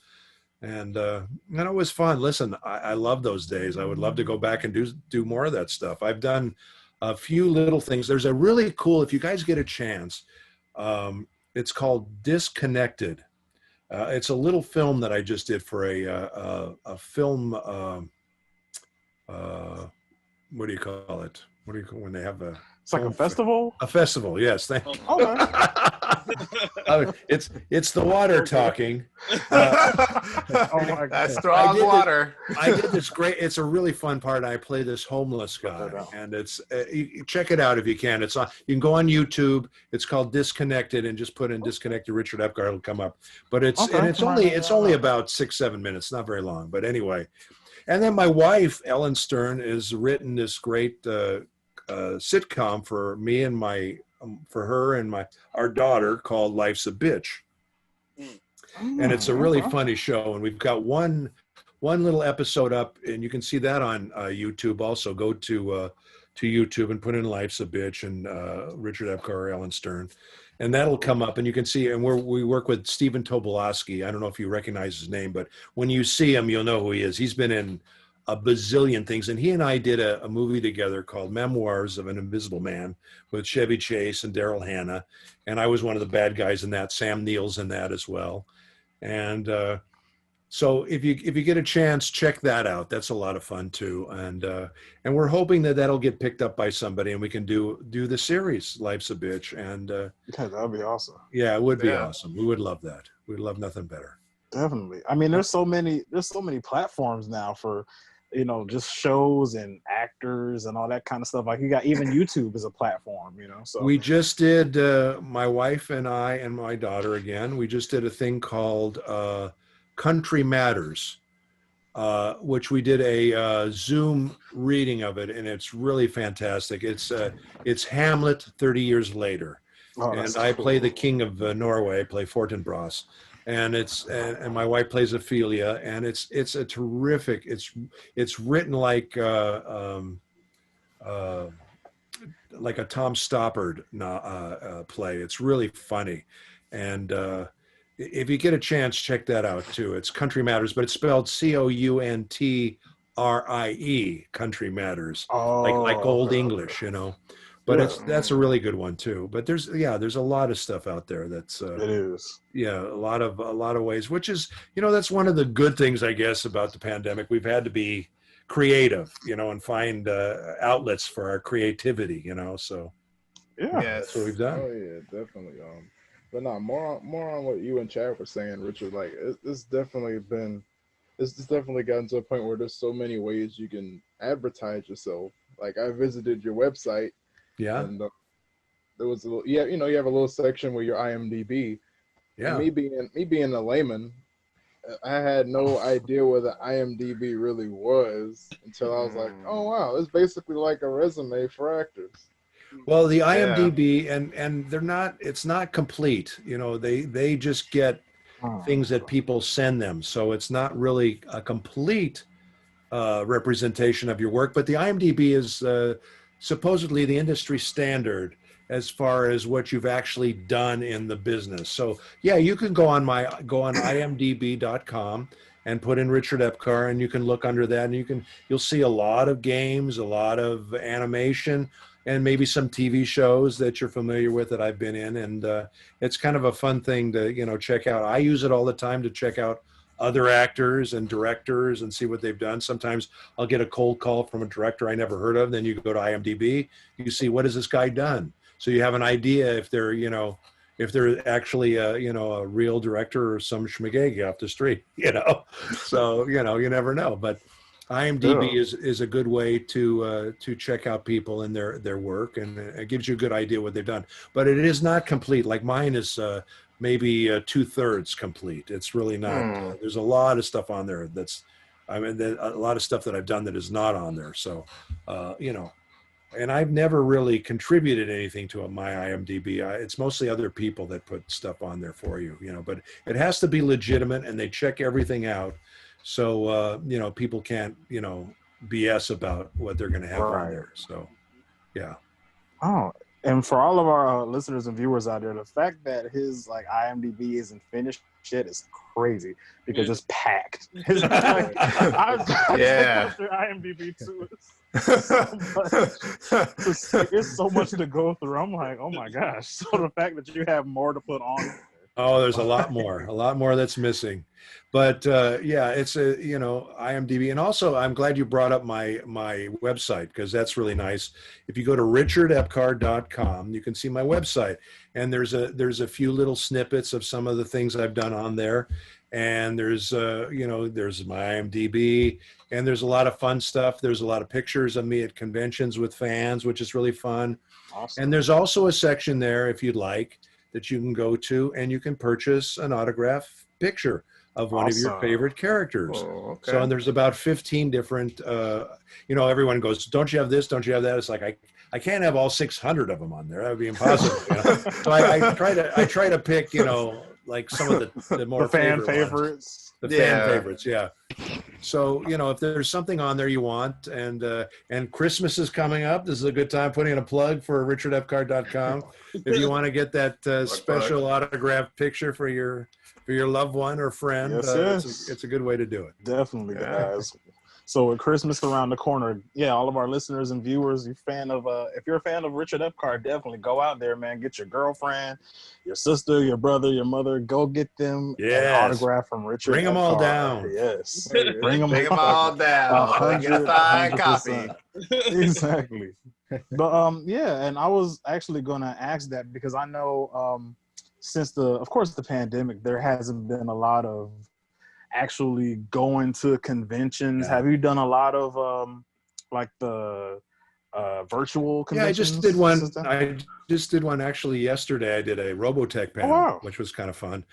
And it was fun. Listen, I love those days. I would love to go back and do more of that stuff. I've done a few little things. There's a really cool, if you guys get a chance, it's called Disconnected. It's a little film that I just did for a film. What do you call it? What do you call when they have a? It's like a festival. A festival, yes. Thank you. Okay. It's the water talking. That's strong water. I did this great. It's a really fun part. I play this homeless guy, and it's you check it out if you can. It's on. You can go on YouTube. It's called Disconnected, and just put in Disconnected Richard Epcar. It'll come up. But it's only about 6-7 minutes. Not very long. But anyway, and then my wife Ellen Stern has written this great sitcom for me and for her and our daughter called Life's a Bitch. And it's a really funny show, and we've got one little episode up, and you can see that on YouTube also. Go to YouTube and put in Life's a Bitch and Richard Epcar or Ellen Stern, and that'll come up, and you can see. And we work with Stephen Tobolowsky. I don't know if you recognize his name, but when you see him, you'll know who he is. He's been in a bazillion things, and he and I did a movie together called Memoirs of an Invisible Man with Chevy Chase and Daryl Hannah, and I was one of the bad guys in that. Sam Neill's in that as well. And so if you get a chance, check that out. That's a lot of fun too. And we're hoping that that'll get picked up by somebody, and we can do the series Life's a Bitch. And yeah, that would be awesome. Yeah, it would be awesome. We would love that. We'd love nothing better. Definitely. I mean, there's so many platforms now for, just shows and actors and all that kind of stuff. Like you got even YouTube is a platform, So we just did, my wife and I and my daughter again, we just did a thing called Country Matters, which we did a Zoom reading of it, and it's really fantastic. It's Hamlet 30 years later. Oh, and I play the king of Norway, I play Fortinbras. And and my wife plays Ophelia, and it's a terrific. It's written like a Tom Stoppard play. It's really funny, and if you get a chance, check that out too. It's Country Matters, but it's spelled Countrie, Country Matters, like old English, But that's a really good one too. But there's a lot of stuff out there that's it is. Yeah, a lot of ways, which is, that's one of the good things, I guess, about the pandemic. We've had to be creative, and find outlets for our creativity, So yeah, that's what we've done. Oh yeah, definitely. But no, more on what you and Chad were saying, Richard. Like it's definitely gotten to a point where there's so many ways you can advertise yourself. Like I visited your website. Yeah. And there was a little, you have a little section where your IMDb. Yeah. Me being a layman, I had no idea what the IMDb really was until I was like, oh wow, it's basically like a resume for actors. Well, the IMDb and it's not complete. They just get things that people send them, so it's not really a complete representation of your work. But the IMDb is supposedly the industry standard as far as what you've actually done in the business. So yeah, you can go on imdb.com and put in Richard Epcar, and you can look under that, and you'll see a lot of games, a lot of animation, and maybe some TV shows that you're familiar with that I've been in. And it's kind of a fun thing to, check out. I use it all the time to check out other actors and directors and see what they've done. Sometimes I'll get a cold call from a director I never heard of. Then you go to IMDb, you see, what has this guy done? So you have an idea if they're, if they're actually a real director or some schmagegi off the street, So, you never know. But IMDb is a good way to check out people and their work, and it gives you a good idea what they've done. But it is not complete. Like mine is maybe 2/3 complete. It's really not. There's a lot of stuff on there a lot of stuff that I've done that is not on there. So, and I've never really contributed anything to my IMDb. It's mostly other people that put stuff on there for you, but it has to be legitimate, and they check everything out. So, people can't, BS about what they're going to have on there. So, yeah. Oh, And for all of our listeners and viewers out there, the fact that his like IMDb isn't finished shit is crazy because it's packed. It's like, I Yeah. checked out their IMDb too. It's so much to go through. I'm like, oh my gosh. So the fact that you have more to put on. Oh, there's a lot more that's missing. But yeah, it's a, you know, IMDb. And also, I'm glad you brought up my website, because that's really nice. If you go to richardepcar.com, you can see my website. And there's a few little snippets of some of the things I've done on there. And there's, you know, there's my IMDb, and there's a lot of fun stuff. There's a lot of pictures of me at conventions with fans, which is really fun. Awesome. And there's also a section there, if you'd like, that you can go to and you can purchase an autograph picture of one of your favorite characters. Oh, okay. So, and there's about 15 different, you know, everyone goes, don't you have this? Don't you have that? It's like, I can't have all 600 of them on there. That would be impossible. You know? So I try to pick, you know, like some of the more the fan favorites. The fan favorites, yeah. So, you know, if there's something on there you want, and Christmas is coming up, this is a good time putting in a plug for richardepcar.com. If you want to get that special autographed picture for your loved one or friend, it's a good way to do it. Definitely, guys. So with Christmas around the corner, all of our listeners and viewers, if you're a fan of Richard Epcar, definitely go out there, man. Get your girlfriend, your sister, your brother, your mother. Go get them an autograph from Richard. Bring them all down. Yes, bring them all down. Get a signed copy. Exactly. But and I was actually going to ask that because I know since of course the pandemic, there hasn't been a lot of actually going to conventions. Have you done a lot of like the virtual conventions? Yeah, I just did one actually yesterday. I did a Robotech panel, which was kind of fun.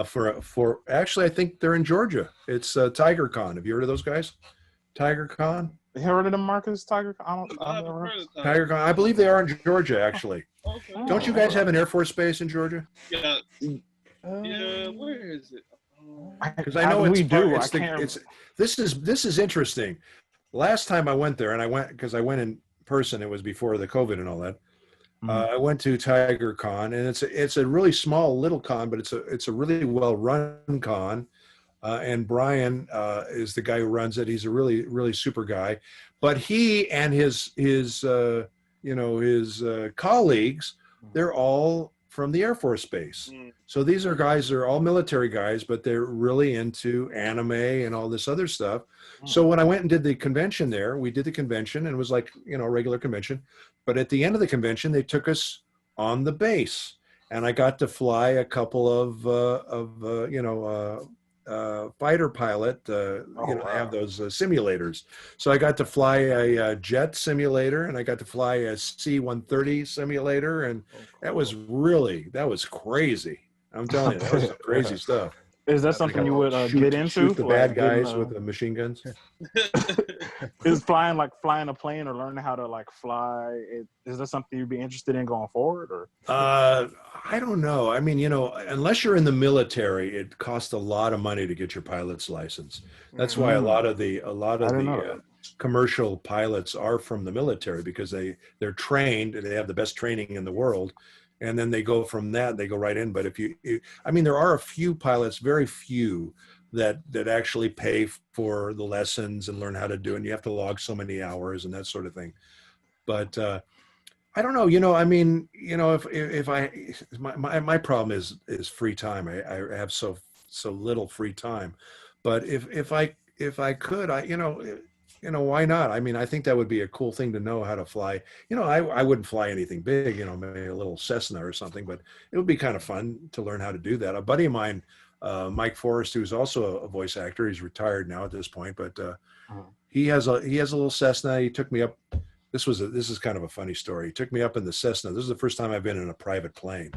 For actually, I think they're in Georgia. It's TigerCon. Have you heard of those guys? TigerCon. You heard of them, Marcus? TigerCon. TigerCon. I believe they are in Georgia, actually. Okay. Don't you guys have an Air Force base in Georgia? Yeah. Yeah. Where is it? Because I know this is interesting. Last time I went there, and I went in person. It was before the COVID and all that. I went to TigerCon, and it's a really small little con, but it's a really well run con. And Brian is the guy who runs it. He's a really, really super guy. But he and his colleagues, they're all from the Air Force Base. So these are guys, they're all military guys, but they're really into anime and all this other stuff. So when I went and did the convention there, we did the convention, and it was like, you know, a regular convention. But at the end of the convention, they took us on the base, and I got to fly a couple of fighter pilot, have those simulators. So I got to fly a jet simulator, and I got to fly a C-130 simulator, and that was crazy. I'm telling you, that was crazy stuff. Is that something you would get into? Shoot the bad guys with the machine guns. Is flying a plane or learning how to like fly? Is that something you'd be interested in going forward? Or I don't know. I mean, you know, unless you're in the military, it costs a lot of money to get your pilot's license. That's why a lot of the commercial pilots are from the military, because they're trained, they have the best training in the world. And then they go from that, they go right in. But there are a few pilots, very few, that actually pay for the lessons and learn how to do it. And you have to log so many hours and that sort of thing. But I don't know, you know, I mean, you know, if my problem is free time. I have so little free time. But if I could, you know, why not? I mean, I think that would be a cool thing to know how to fly. You know, I wouldn't fly anything big, you know, maybe a little Cessna or something, but it would be kind of fun to learn how to do that. A buddy of mine, Mike Forrest, who's also a voice actor, he's retired now at this point, but he has a little Cessna. He took me up. This is kind of a funny story. He took me up in the Cessna. This is the first time I've been in a private plane.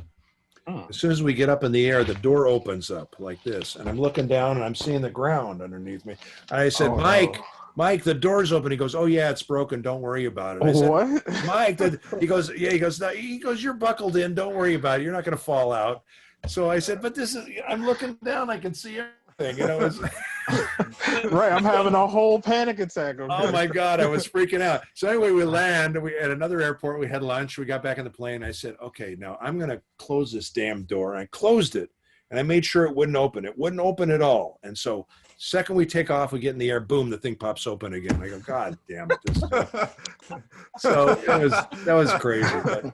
As soon as we get up in the air, the door opens up like this, and I'm looking down and I'm seeing the ground underneath me. And I said, Mike, the door's open. He goes, oh yeah, it's broken. Don't worry about it. I said, what? Mike, he goes, you're buckled in. Don't worry about it. You're not going to fall out. So I said, but I'm looking down. I can see everything. You know, Right, I'm having a whole panic attack. Oh my God, I was freaking out. So anyway, we land. We at another airport. We had lunch. We got back in the plane. I said, "Okay, now I'm going to close this damn door." And I closed it, and I made sure it wouldn't open. It wouldn't open at all. And so, second we take off, we get in the air. Boom, the thing pops open again. I go, "God damn it!" So that was crazy, but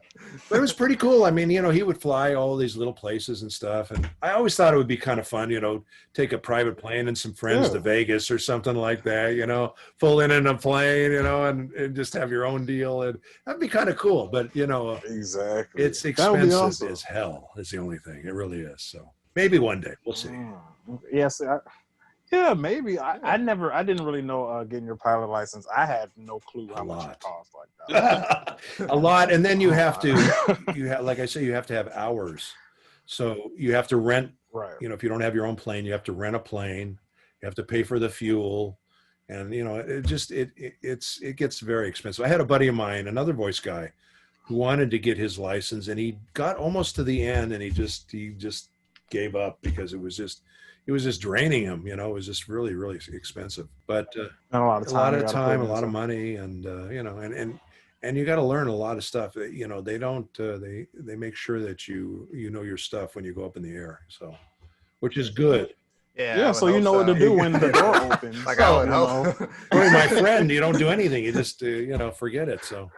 it was pretty cool. I mean, he would fly all these little places and stuff, and I always thought it would be kind of fun, take a private plane and some friends to Vegas or something like that, full in a plane, and just have your own deal, and that'd be kind of cool. But exactly, it's expensive awesome. As hell. Is the only thing. It really is. So maybe one day we'll see. Yes. Yeah, maybe. I didn't really know getting your pilot license. I had no clue how much it cost like that. A lot. And then you have to, like I say, you have to have hours. So you have to rent, if you don't have your own plane, you have to rent a plane. You have to pay for the fuel. And, it gets very expensive. I had a buddy of mine, another voice guy, who wanted to get his license, and he got almost to the end, and he just gave up because it was just draining him. It was just really, really expensive. But a lot of time, a lot of money, and and you got to learn a lot of stuff. They don't. They make sure that you know your stuff when you go up in the air. So, which is good. Yeah. So you know what to do when the door opens. Like I would hope. Boy, my friend, you don't do anything. You just forget it. So.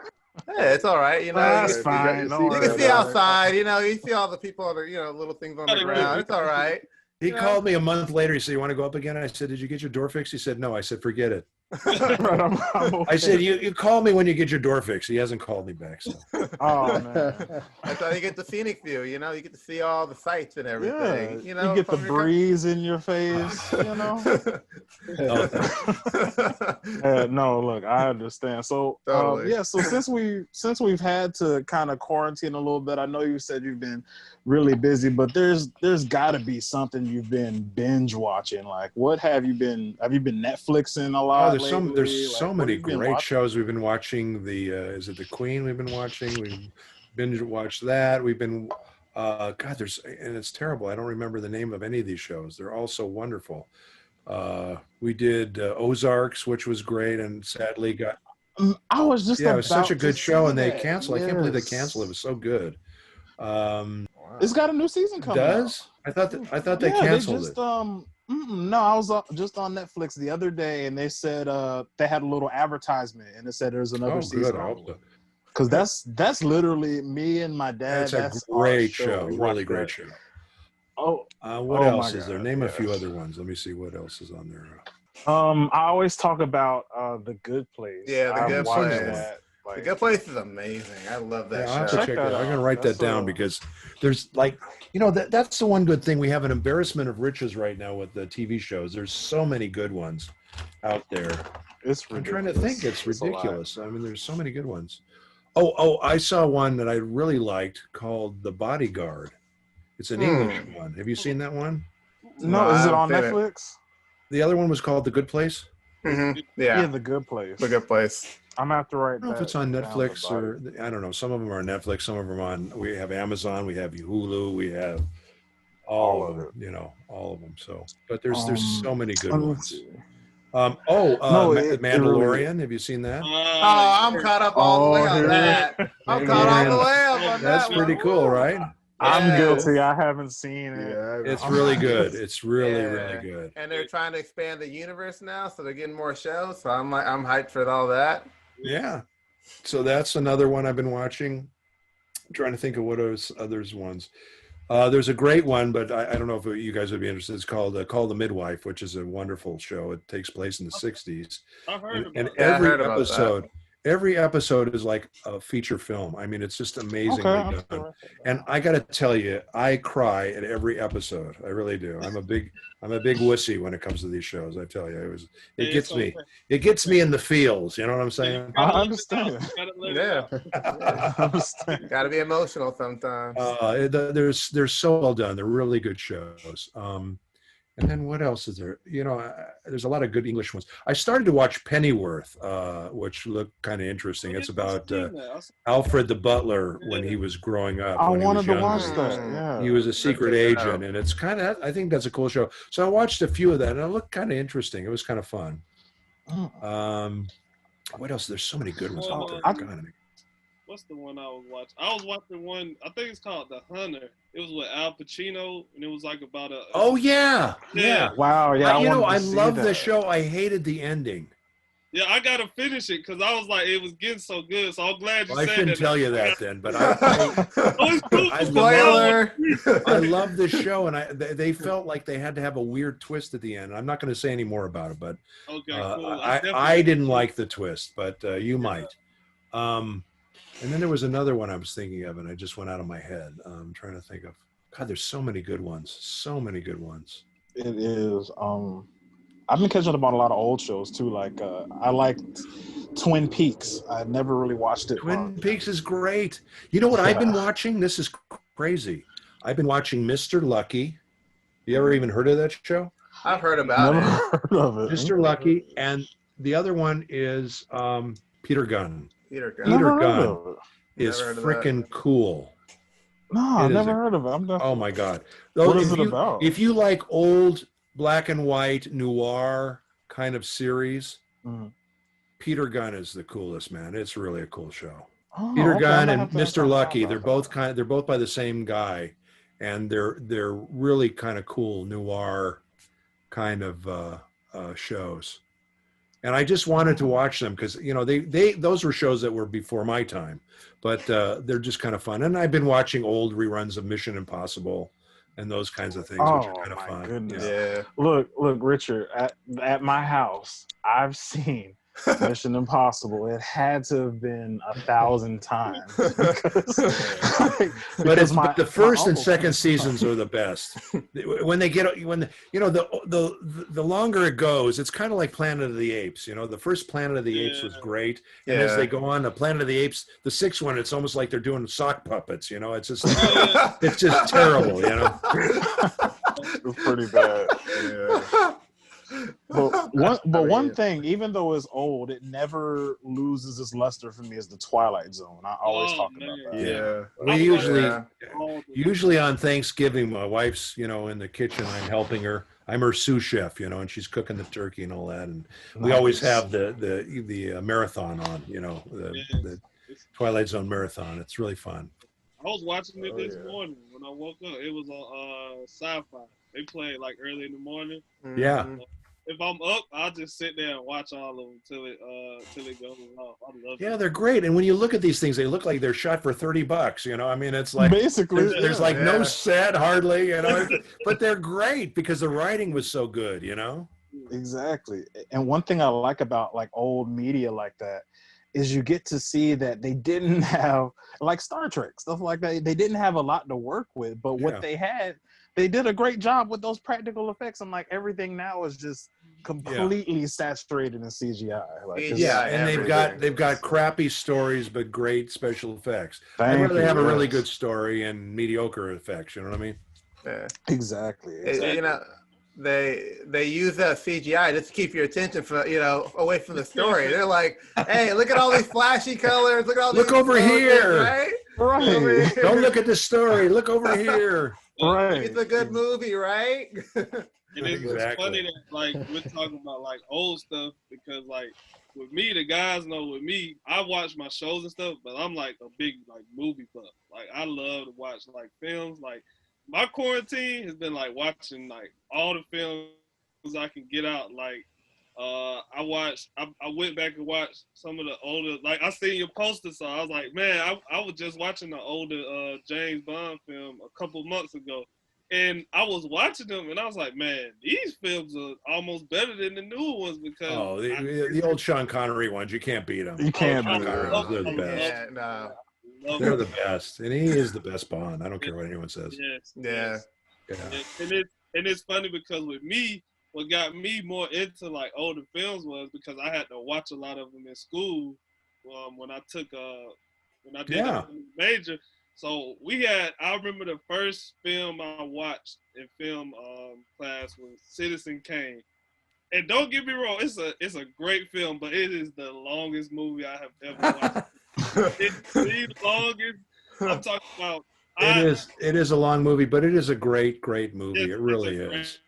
Yeah, it's all right. That's fine. You can see outside. You see all the people that are little things on the ground. It's all right. He called me a month later. He said, "You want to go up again?" I said, "Did you get your door fixed?" He said, "No." I said, "Forget it." I said, you call me when you get your door fixed. He hasn't called me back. So. Oh man, that's how you get the scenic view. You get to see all the sights and everything. You get the breeze in your face. No, look, I understand. So totally. So since we've had to kind of quarantine a little bit, I know you said you've been really busy, but there's got to be something you've been binge watching. Like, what have you been Netflixing a lot? There's so many great shows we've been watching. Is it The Queen we've been watching? We've binge watched that. We've been and it's terrible. I don't remember the name of any of these shows. They're all so wonderful. We did Ozarks, which was great, and sadly got. I was just it was such a good show, and they canceled. I can't believe they canceled. It was so good. It's got a new season coming. Does? I thought they canceled it. No, I was just on Netflix the other day, and they said they had a little advertisement, and it said there's another season. Because that's literally me and my dad. That's a great show, really great show. What else is there? Name a few other ones. Let me see what else is on there. I always talk about The Good Place. Yeah, The Good Place. The Good Place is amazing. I love that show. I'll have to check that out. I'm going to write that down because there's that's the one good thing. We have an embarrassment of riches right now with the TV shows. There's so many good ones out there. I'm trying to think. It's ridiculous. I mean, there's so many good ones. Oh, I saw one that I really liked called The Bodyguard. It's an English one. Have you seen that one? No, is it on Netflix? The other one was called The Good Place? Mm-hmm. Yeah, The Good Place. The Good Place. I'm going to have to write I don't know if it's on Netflix or, I don't know. Some of them are on Netflix. Some of them are we have Amazon, we have Hulu, we have all of them, all of them. So, but there's so many good ones. Mandalorian. Have you seen that? I'm caught up all the way on that. I'm caught all the way up on that. That's pretty cool, right? I'm guilty. I haven't seen it. Yeah, it's really good. It's really good. And they're trying to expand the universe now, so they're getting more shows. So I'm hyped for all that. Yeah. So that's another one I've been watching. I'm trying to think of what others ones. There's a great one, but I don't know if you guys would be interested. It's called Call the Midwife, which is a wonderful show. It takes place in the 60s. I've heard about and that. every episode is like a feature film. I mean, it's just amazingly done. And I got to tell you, I cry at every episode. I really do. I'm a big wussy when it comes to these shows. I tell you, it gets me. It gets me in the feels. You know what I'm saying? I understand. Yeah. Got to be emotional sometimes. They're so well done. They're really good shows. And then what else is there? There's a lot of good English ones. I started to watch Pennyworth, which looked kind of interesting. It's about Alfred the Butler when he was growing up. I when he was wanted to younger. watch that. Yeah. He was a secret agent, and it's kind of, I think that's a cool show. So I watched a few of that, and it looked kind of interesting. It was kind of fun. What else? There's so many good ones out there. What's the one I was watching? I was watching one, I think it's called The Hunter. It was with Al Pacino, and it was like about a... Oh, yeah. Wow, yeah. I love the show. I hated the ending. Yeah, I got to finish it because I was like, it was getting so good, so I'm glad you said that. I shouldn't tell you that then, but I love this show, and they felt like they had to have a weird twist at the end. I'm not going to say any more about it, but cool. I didn't like the twist, but you might. And then there was another one I was thinking of, and I just went out of my head. I'm trying to think of. God, there's so many good ones. So many good ones. It is. I've been catching up on a lot of old shows too. Like I liked Twin Peaks. I never really watched it. Twin Peaks is great. You know what I've been watching? This is crazy. I've been watching Mr. Lucky. You ever even heard of that show? I've heard about it. Heard of it. Mr. Lucky, and the other one is Peter Gunn. Peter Gunn is freaking cool. No, I've never heard of it. Oh my God. What is it about? If you like old black and white noir kind of series, Peter Gunn is the coolest, man. It's really a cool show. Peter Gunn and Mr. Lucky, they're both by the same guy, and they're really kind of cool noir kind of shows. And I just wanted to watch them because, those were shows that were before my time, but they're just kind of fun. And I've been watching old reruns of Mission Impossible and those kinds of things, which are kind of fun. Goodness. Yeah. Look, Richard, at my house, I've seen Mission Impossible. It had to have been 1,000 times. But the first and second seasons are the best. When they get the longer it goes, it's kind of like Planet of the Apes. The first Planet of the Apes was great, and as they go on to Planet of the Apes, the sixth one, it's almost like they're doing sock puppets. It's just it's just terrible. It's pretty bad. Yeah. But one thing, even though it's old, it never loses its luster for me, is the Twilight Zone. I always talk about that. Yeah. We usually on Thanksgiving, my wife's, in the kitchen, I'm helping her. I'm her sous chef, and she's cooking the turkey and all that. And we always have the marathon on, the Twilight Zone marathon. It's really fun. I was watching it this morning when I woke up. It was on Sci-Fi. They play it like early in the morning. Yeah. If I'm up, I'll just sit there and watch all of them till it goes off. I love it. Yeah, they're great. And when you look at these things, they look like they're shot for $30. It's like basically there's no set hardly, but they're great because the writing was so good, Exactly. And one thing I like about like old media like that is you get to see that they didn't have, like Star Trek, stuff like that. They didn't have a lot to work with, but what they had, they did a great job with those practical effects. I'm like, everything now is just completely saturated in CGI. And they've got crappy stories but great special effects. I'd rather have a really good story and mediocre effects. You know what I mean? Yeah. Exactly. They use that CGI just to keep your attention from away from the story. They're like, hey, look at all these flashy colors. Look over here. Right. Right. Don't look at the story. Look over here. Right. It's a good movie, right? It's funny that like we're talking about like old stuff because like with me, the guys know with me, I watch my shows and stuff, but I'm like a big like movie buff. Like I love to watch like films. Like my quarantine has been like watching like all the films I can get out. Like I went back and watched some of the older, like I seen your poster, so I was like, man, I was just watching the older James Bond film a couple months ago, and I was watching them, and I was like, man, these films are almost better than the new ones because the old Sean Connery ones, you can't beat them. You can't beat them. They're the best. Yeah, no. They're the best, and he is the best Bond. I don't care what anyone says. Yes. And it's funny because with me, what got me more into like older films was because I had to watch a lot of them in school when I did a major. So I remember the first film I watched in film class was Citizen Kane. And don't get me wrong, it's a great film, but it is the longest movie I have ever watched. It's the longest. I'm talking about. It is a long movie, but it is a great movie. It really is.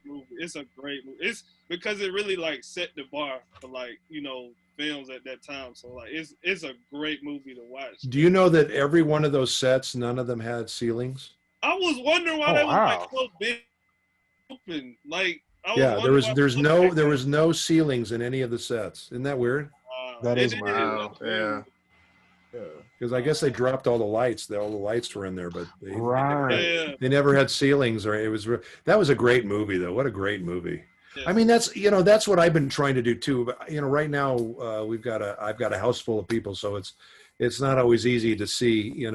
Movie. It's a great movie. It's because it really like set the bar for like, you know, films at that time. So like it's a great movie to watch. Do you know that every one of those sets, none of them had ceilings? I was wondering why they was like so big open. Like there was no ceilings in any of the sets. Isn't that weird? That is wow. Yeah. Because I guess they dropped all the lights. All the lights were in there, but they never had ceilings. Or that was a great movie, though. What a great movie! Yeah. I mean, that's what I've been trying to do too. But right now I've got a house full of people, so it's not always easy to see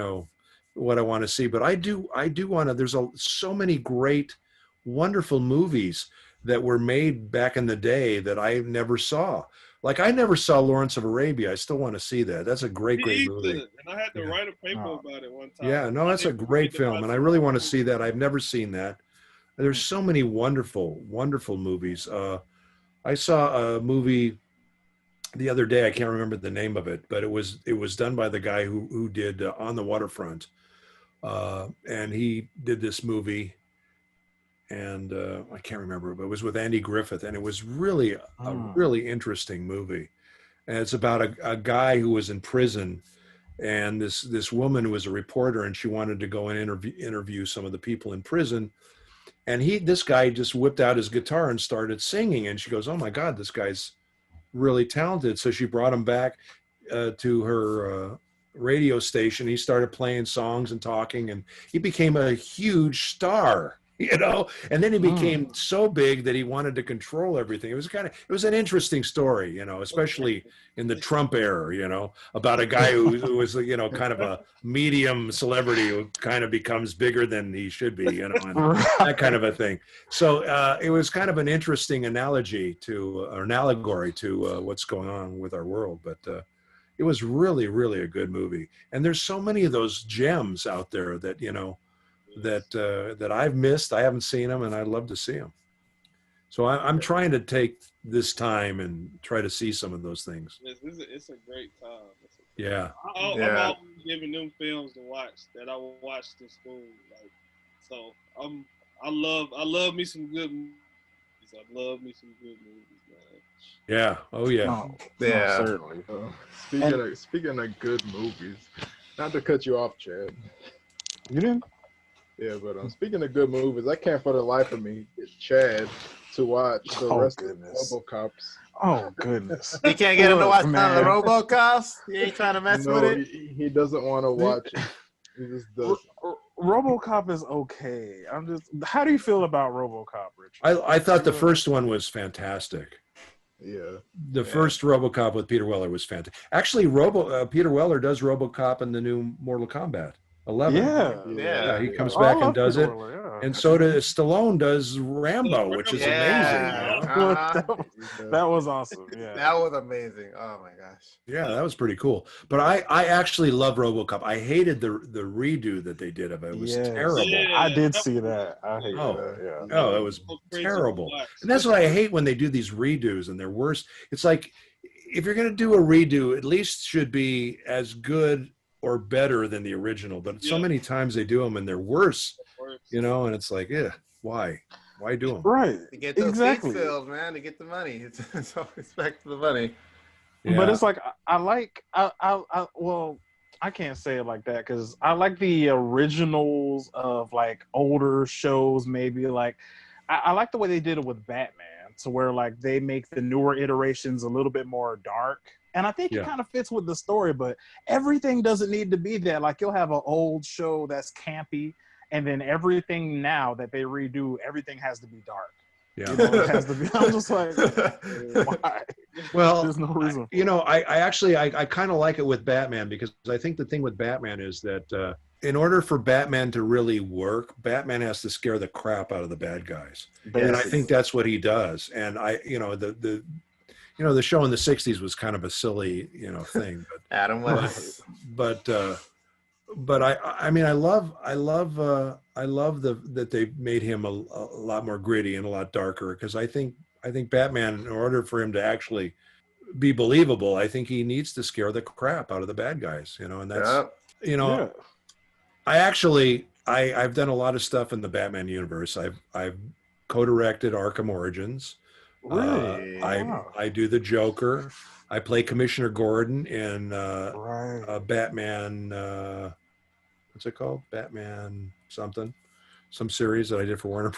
what I want to see. But I do want to. There's so many great, wonderful movies that were made back in the day that I never saw. Like, I never saw Lawrence of Arabia. I still want to see that. That's a great movie. And I had to write a paper about it one time. Yeah, no, that's a great film, and I really want to see that. I've never seen that. There's so many wonderful, wonderful movies. I saw a movie the other day. I can't remember the name of it, but it was done by the guy who did On the Waterfront, and he did this movie. And I can't remember, but it was with Andy Griffith, and it was really a really interesting movie. And it's about a guy who was in prison, and this woman who was a reporter, and she wanted to go and interview some of the people in prison. And this guy just whipped out his guitar and started singing, and she goes, "Oh my God, this guy's really talented." So she brought him back to her radio station. He started playing songs and talking, and he became a huge star. And then he became so big that he wanted to control everything. It was an interesting story, especially in the Trump era, about a guy who was, kind of a medium celebrity who kind of becomes bigger than he should be, and that kind of a thing. So it was kind of an interesting allegory to what's going on with our world. But it was really, really a good movie. And there's so many of those gems out there that, that I've missed. I haven't seen them, and I'd love to see them. So I'm trying to take this time and try to see some of those things. It's a great time. Yeah. I'm always giving them films to watch that I will watch in school. Like, so I love me some good movies. I love me some good movies, man. Yeah. Oh yeah. Yeah. Certainly. Speaking of good movies, not to cut you off, Chad. You didn't? Yeah, but speaking of good movies, I can't for the life of me get Chad to watch the rest of RoboCops. Oh goodness! You can't get him to watch none of the RoboCops. You ain't trying to mess with it. He doesn't want to watch it. He just doesn't. RoboCop is okay. How do you feel about RoboCop, Richard? I thought the first one was fantastic. Yeah. The first RoboCop with Peter Weller was fantastic. Actually, Peter Weller does RoboCop in the new Mortal Kombat 11. Yeah. He comes back and does it. And so does Stallone does Rambo, which is amazing. That was awesome. Yeah. That was amazing. Oh my gosh. Yeah, that was pretty cool. But I actually love RoboCop. I hated the redo that they did of it. It was terrible. Yeah, I did see that. I hate that. Yeah. Oh, it was terrible. And that's what I hate when they do these redos and they're worse. It's like, if you're going to do a redo, at least should be as good or better than the original. But so many times they do them and they're worse, and it's like, why do them? Right. To get those seats filled, man, to get the money. It's always back to the money. Yeah. But it's like, well, I can't say it like that because I like the originals of like older shows, maybe like, I like the way they did it with Batman, to where like they make the newer iterations a little bit more dark. And I think it kind of fits with the story, but everything doesn't need to be that. Like, you'll have an old show that's campy, and then everything now that they redo, everything has to be dark. Yeah. It has to be. I'm just like, why? Well, there's no reason. I kind of like it with Batman, because I think the thing with Batman is that in order for Batman to really work, Batman has to scare the crap out of the bad guys. And I think that's what he does. And the show in the 60s was kind of a silly, thing. But Adam West. But but I mean, I love that they made him a lot more gritty and a lot darker, because I think Batman, in order for him to actually be believable, I think he needs to scare the crap out of the bad guys, and that's, Yeah. I've done a lot of stuff in the Batman universe. I've co-directed Arkham Origins. Really? I do the Joker. I play Commissioner Gordon in Right. Batman. What's it called? Batman something, some series that I did for Warner.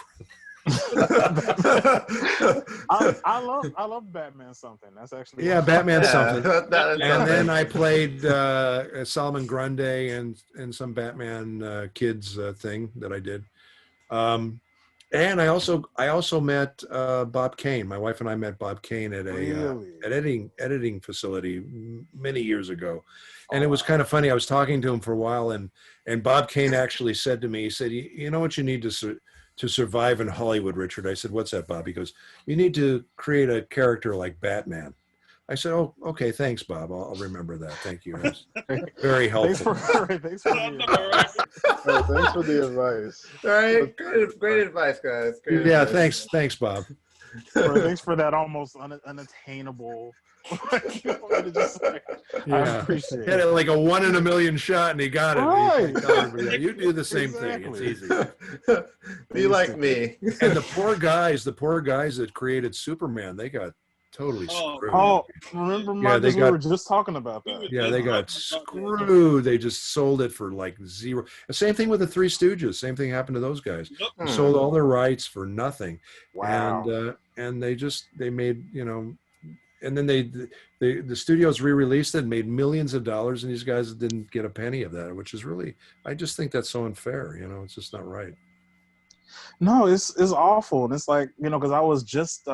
I love Batman something. That's actually Batman something. That And then I played Solomon Grundy and some Batman kids thing that I did. And I also met Bob Kane. My wife and I met Bob Kane at an editing facility many years ago, and it was kind of funny. I was talking to him for a while, and Bob Kane actually said to me, he said, "You know what you need to survive in Hollywood, Richard?" I said, "What's that, Bob?" He goes, "You need to create a character like Batman." I said, "Oh, okay, thanks, Bob. I'll remember that. Thank you. That's very helpful." Thanks for the advice. All right, great advice, guys. Great Yeah, advice. thanks, Bob. Thanks for that almost unattainable. I appreciate Had it. like a 1 in a million shot, and he got it. Right. You do the same thing. It's Exactly. easy. Be like me. And the poor guys that created Superman, they got totally screwed. Oh, remember, Marcus, we were just talking about that. Yeah, they got screwed. They just sold it for like zero. The same thing with the Three Stooges. Same thing happened to those guys. They sold all their rights for nothing. Wow. And they made, and then the studios re-released it and made millions of dollars, and these guys didn't get a penny of that, which is really, I just think that's so unfair. It's just not right. No, it's awful. And it's like, because I was just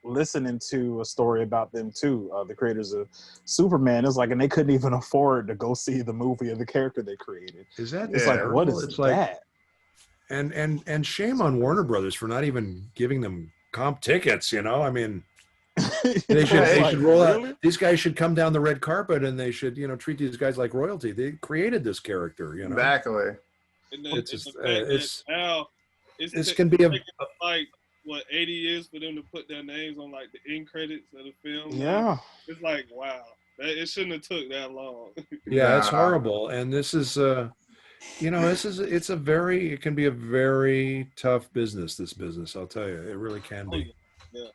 listening to a story about them too, the creators of Superman. It's like, and they couldn't even afford to go see the movie of the character they created. Is that? It's like, what is that? And shame on Warner Brothers for not even giving them comp tickets. I mean, they should roll out. These guys should come down the red carpet, and they should treat these guys like royalty. They created this character. Exactly. This can be like what 80 years for them to put their names on like the end credits of the film. Yeah. It's like, wow, it shouldn't have took that long. Yeah, it's horrible. And this is it can be a very tough business, this business, I'll tell you. It really can be. Yeah.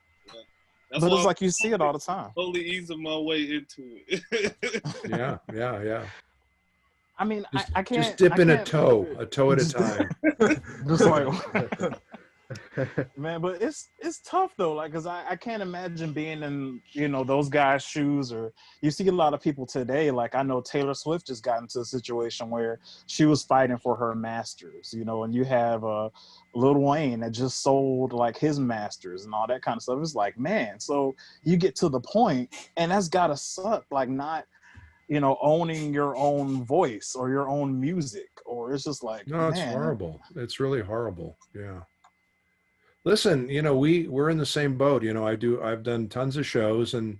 But it's like you see it all the time. Slowly easing my way into it. Yeah. I mean, I can't. Just dip in a toe at a time. Just like, man, but it's tough though, like, because I can't imagine being in those guys' shoes. Or you see a lot of people today, like I know Taylor Swift just got into a situation where she was fighting for her masters, and you have Lil Wayne that just sold like his masters and all that kind of stuff. It's like, man, so you get to the point, and that's gotta suck, like not owning your own voice or your own music, or it's just like, no, it's horrible. It's really horrible. Yeah. Listen, we're in the same boat. I've done tons of shows, and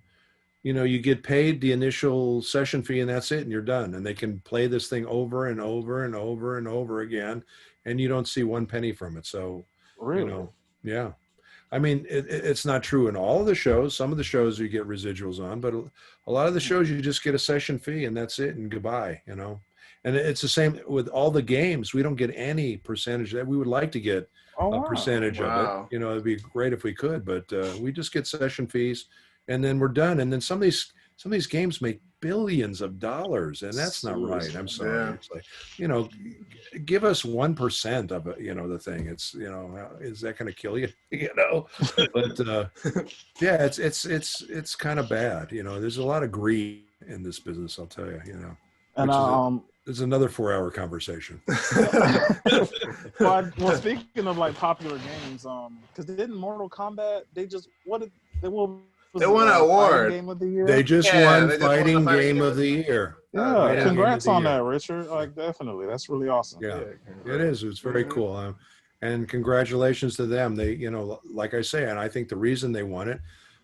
you get paid the initial session fee, and that's it, and you're done. And they can play this thing over and over and over and over again, and you don't see one penny from it. So, really, yeah. I mean, it's not true in all of the shows. Some of the shows you get residuals on, but a lot of the shows you just get a session fee, and that's it, and goodbye. And it's the same with all the games. We don't get any percentage. That we would like to get a percentage of it. It'd be great if we could, but we just get session fees, and then we're done. And then some of these games make billions of dollars, and that's not right. I'm sorry. Yeah. It's like, give us 1% of it, the thing. It's, is that going to kill you? But yeah, it's kind of bad. There's a lot of greed in this business, I'll tell you. And it's another 4-hour conversation. Well, speaking of like popular games, because didn't Mortal Kombat they won an award. Game of the year? They just won Fighting Game of the Year. Yeah, congrats on that, Richard. Like, definitely, that's really awesome. Yeah, it is. It's very cool. And congratulations to them. They, like I say, and I think the reason they won it,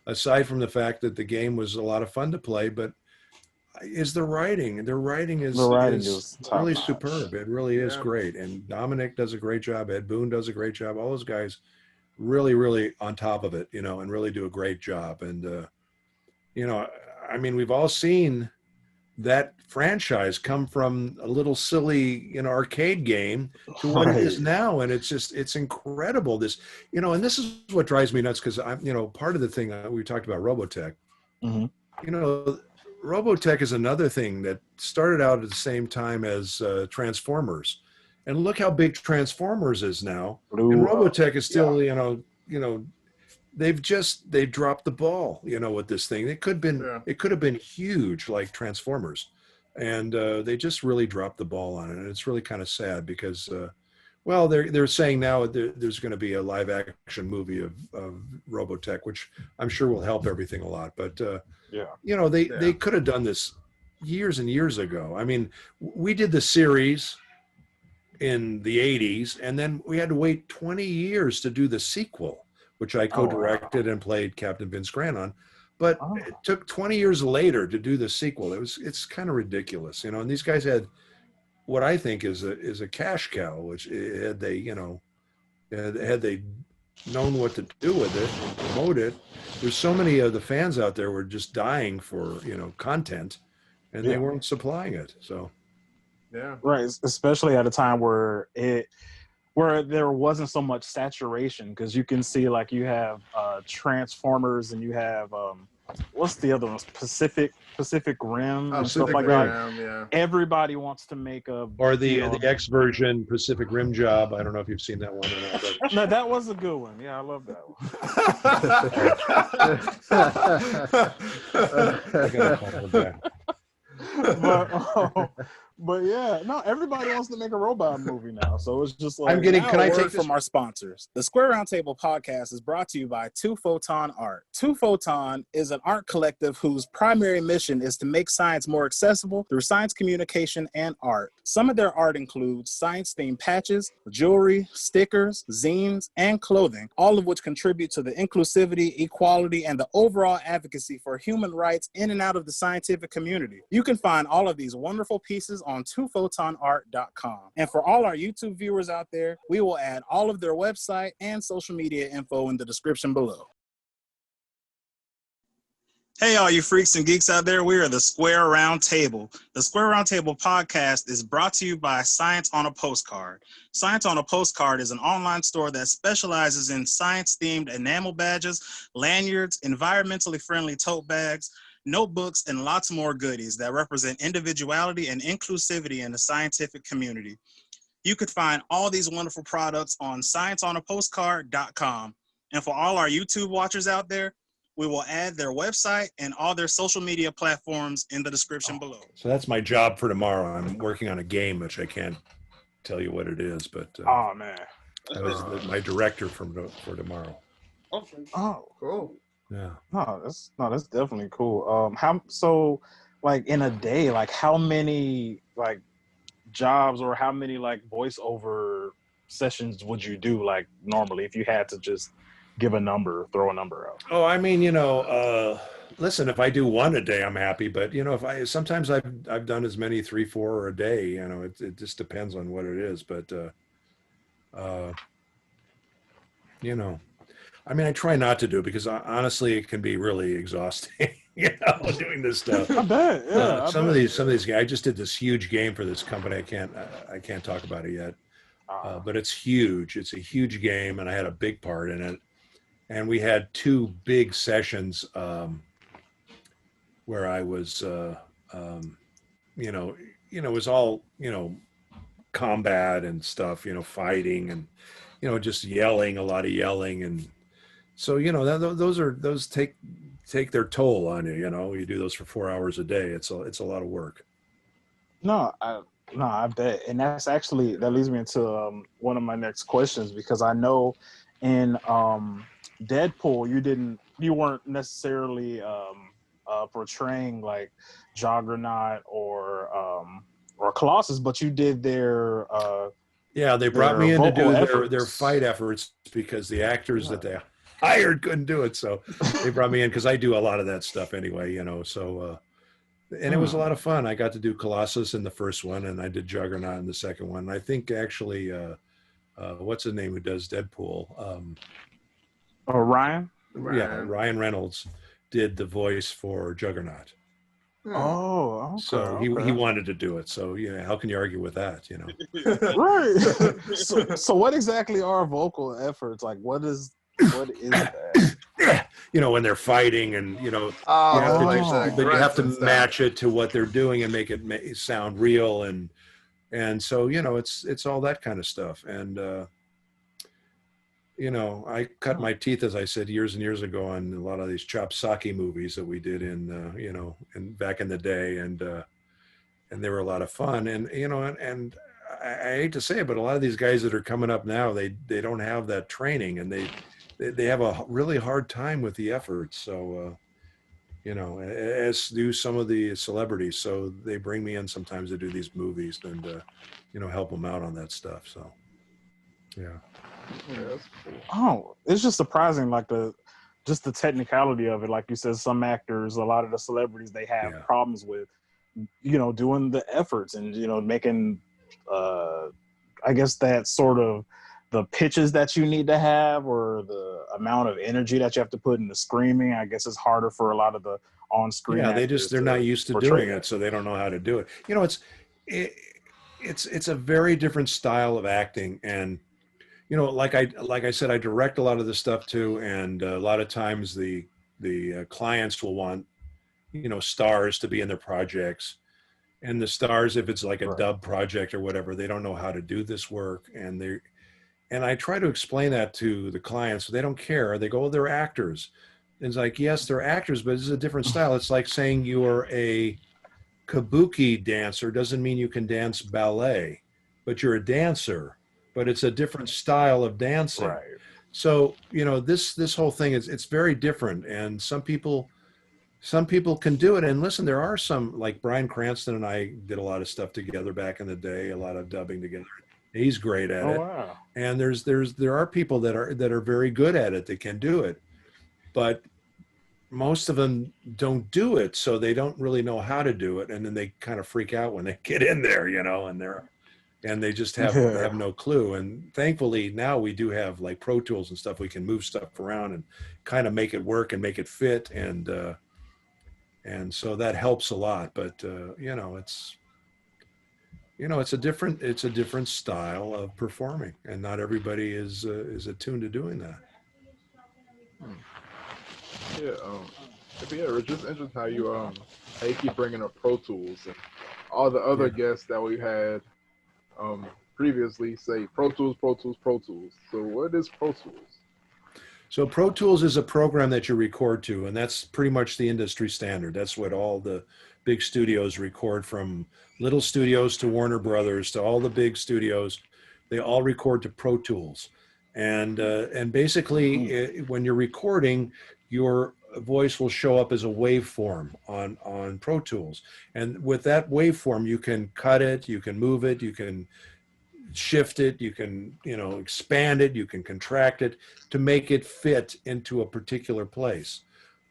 aside from the fact that the game was a lot of fun to play, but is the writing. Their writing is really superb. It really is great. And Dominic does a great job. Ed Boon does a great job. All those guys really, really on top of it, you know, and really do a great job. And, you know, I mean, we've all seen that franchise come from a little silly, you know, arcade game to what it is now. And it's just, it's incredible. This, you know, and this is what drives me nuts, because I'm, you know, part of the thing we talked about Robotech, you know, Robotech is another thing that started out at the same time as Transformers, and look how big Transformers is now. And Robotech is still, you know, they've dropped the ball, you know, with this thing. It could have been huge like Transformers, and they just really dropped the ball on it. And it's really kind of sad because, well, they're saying now there's going to be a live action movie of Robotech, which I'm sure will help everything a lot. But you know, they could have done this years and years ago. I mean, we did the series in the 80s, and then we had to wait 20 years to do the sequel, which I co-directed and played Captain Vince Grant on. But it took 20 years later to do the sequel. It's kind of ridiculous, you know. And these guys had what I think is a cash cow, which had they, you know, had they known what to do with it and promote it. There's so many of the fans out there were just dying for, you know, content, and they weren't supplying it. So right, especially at a time where there wasn't so much saturation, because you can see, like, you have Transformers, and you have what's the other ones, Pacific Rim and stuff like that. Everybody wants to make or the X version Pacific Rim Job. I don't know if you've seen that one or not, but no, that was a good one. Yeah, I love that one. But yeah, no, everybody wants to make a robot movie now. So it's just like, can I take from our sponsors? The Square Roundtable podcast is brought to you by 2 Photon Art. 2 Photon is an art collective whose primary mission is to make science more accessible through science communication and art. Some of their art includes science-themed patches, jewelry, stickers, zines, and clothing, all of which contribute to the inclusivity, equality, and the overall advocacy for human rights in and out of the scientific community. You can find all of these wonderful pieces on 2photonart.com. And for all our YouTube viewers out there, we will add all of their website and social media info in the description below. Hey, all you freaks and geeks out there, we are the Square Roundtable. The Square Roundtable podcast is brought to you by Science on a Postcard. Science on a Postcard is an online store that specializes in science-themed enamel badges, lanyards, environmentally friendly tote bags, notebooks, and lots more goodies that represent individuality and inclusivity in the scientific community. You could find all these wonderful products on scienceonapostcard.com. And for all our YouTube watchers out there, we will add their website and all their social media platforms in the description below. So that's my job for tomorrow. I'm working on a game, which I can't tell you what it is, but oh man, that was my director for tomorrow. Okay. Oh, Cool. Yeah. that's definitely cool. Like in a day, like how many like jobs or how many like voiceover sessions would you do like normally if you had to just give a number, throw a number out? Oh, I mean, you know, listen, if I do one a day, I'm happy. But you know, sometimes I've done as many 3, 4 a day. You know, it just depends on what it is. But you know, I mean, I try not to do it because honestly, it can be really exhausting. You know, doing this stuff. I bet. Yeah. Some of these guys. I just did this huge game for this company. I can't talk about it yet. But it's huge. It's a huge game, and I had a big part in it. And we had 2 big sessions where I was, you know, it was all, you know, combat and stuff, you know, fighting and, you know, just yelling, a lot of yelling. And so, you know, those take their toll on you, you know. You do those for 4 hours a day. It's a lot of work. No, I bet. And that leads me into one of my next questions, because I know in Deadpool you weren't necessarily portraying like Juggernaut or Colossus, but you did their they brought me in to do their fight efforts because the actors that they hired couldn't do it, so they brought me in because I do a lot of that stuff anyway, you know. So and it was a lot of fun. I got to do Colossus in the first one, and I did Juggernaut in the second one. I think actually, what's his name who does Deadpool? Ryan? Yeah, Ryan Reynolds did the voice for Juggernaut. Oh, okay, so he wanted to do it. So how can you argue with that? Right. So what exactly are vocal efforts? Like, what is that? When they're fighting, and you have to match it to what they're doing and make it sound real, and so it's all that kind of stuff. And I cut my teeth, as I said, years and years ago on a lot of these chop sake movies that we did in back in the day, and they were a lot of fun. And and I hate to say it, but a lot of these guys that are coming up now, they don't have that training, and they have a really hard time with the efforts. So as do some of the celebrities. So they bring me in sometimes to do these movies and help them out on that stuff. So yeah. That's cool. Oh, it's just surprising, like the technicality of it. Like you said, some actors, a lot of the celebrities, they have problems with, doing the efforts and, making, I guess that sort of the pitches that you need to have, or the amount of energy that you have to put into screaming. I guess it's harder for a lot of the on-screen. Yeah, they're not used to doing it, so they don't know how to do it. It's a very different style of acting, and like I said, I direct a lot of this stuff too, and a lot of times the clients will want stars to be in their projects, and the stars, if it's like a dub project or whatever, they don't know how to do this work, and I try to explain that to the clients. They don't care. They go, they're actors. And it's like, yes, they're actors, but this is a different style. It's like saying you're a kabuki dancer doesn't mean you can dance ballet, but you're a dancer. But it's a different style of dancing. Right. So, this whole thing it's very different. And some people can do it. And listen, there are some, like Bryan Cranston and I did a lot of stuff together back in the day, a lot of dubbing together. He's great at it. Wow. And there are people that are very good at it that can do it. But most of them don't do it, so they don't really know how to do it. And then they kind of freak out when they get in there, and they just have no clue. And thankfully now we do have like Pro Tools and stuff. We can move stuff around and kind of make it work and make it fit. And so that helps a lot, but it's a different style of performing, and not everybody is attuned to doing that. Yeah, Rich, it's interesting how you keep bringing up Pro Tools, and all the other guests that we had previously say Pro Tools. So what is Pro Tools? So Pro Tools is a program that you record to, and that's pretty much the industry standard. That's what all the big studios record, from little studios to Warner Brothers to all the big studios. They all record to Pro Tools. And basically, when you're recording, your voice will show up as a waveform on Pro Tools. And with that waveform, you can cut it, you can move it, you can shift it, you can expand it, you can contract it to make it fit into a particular place.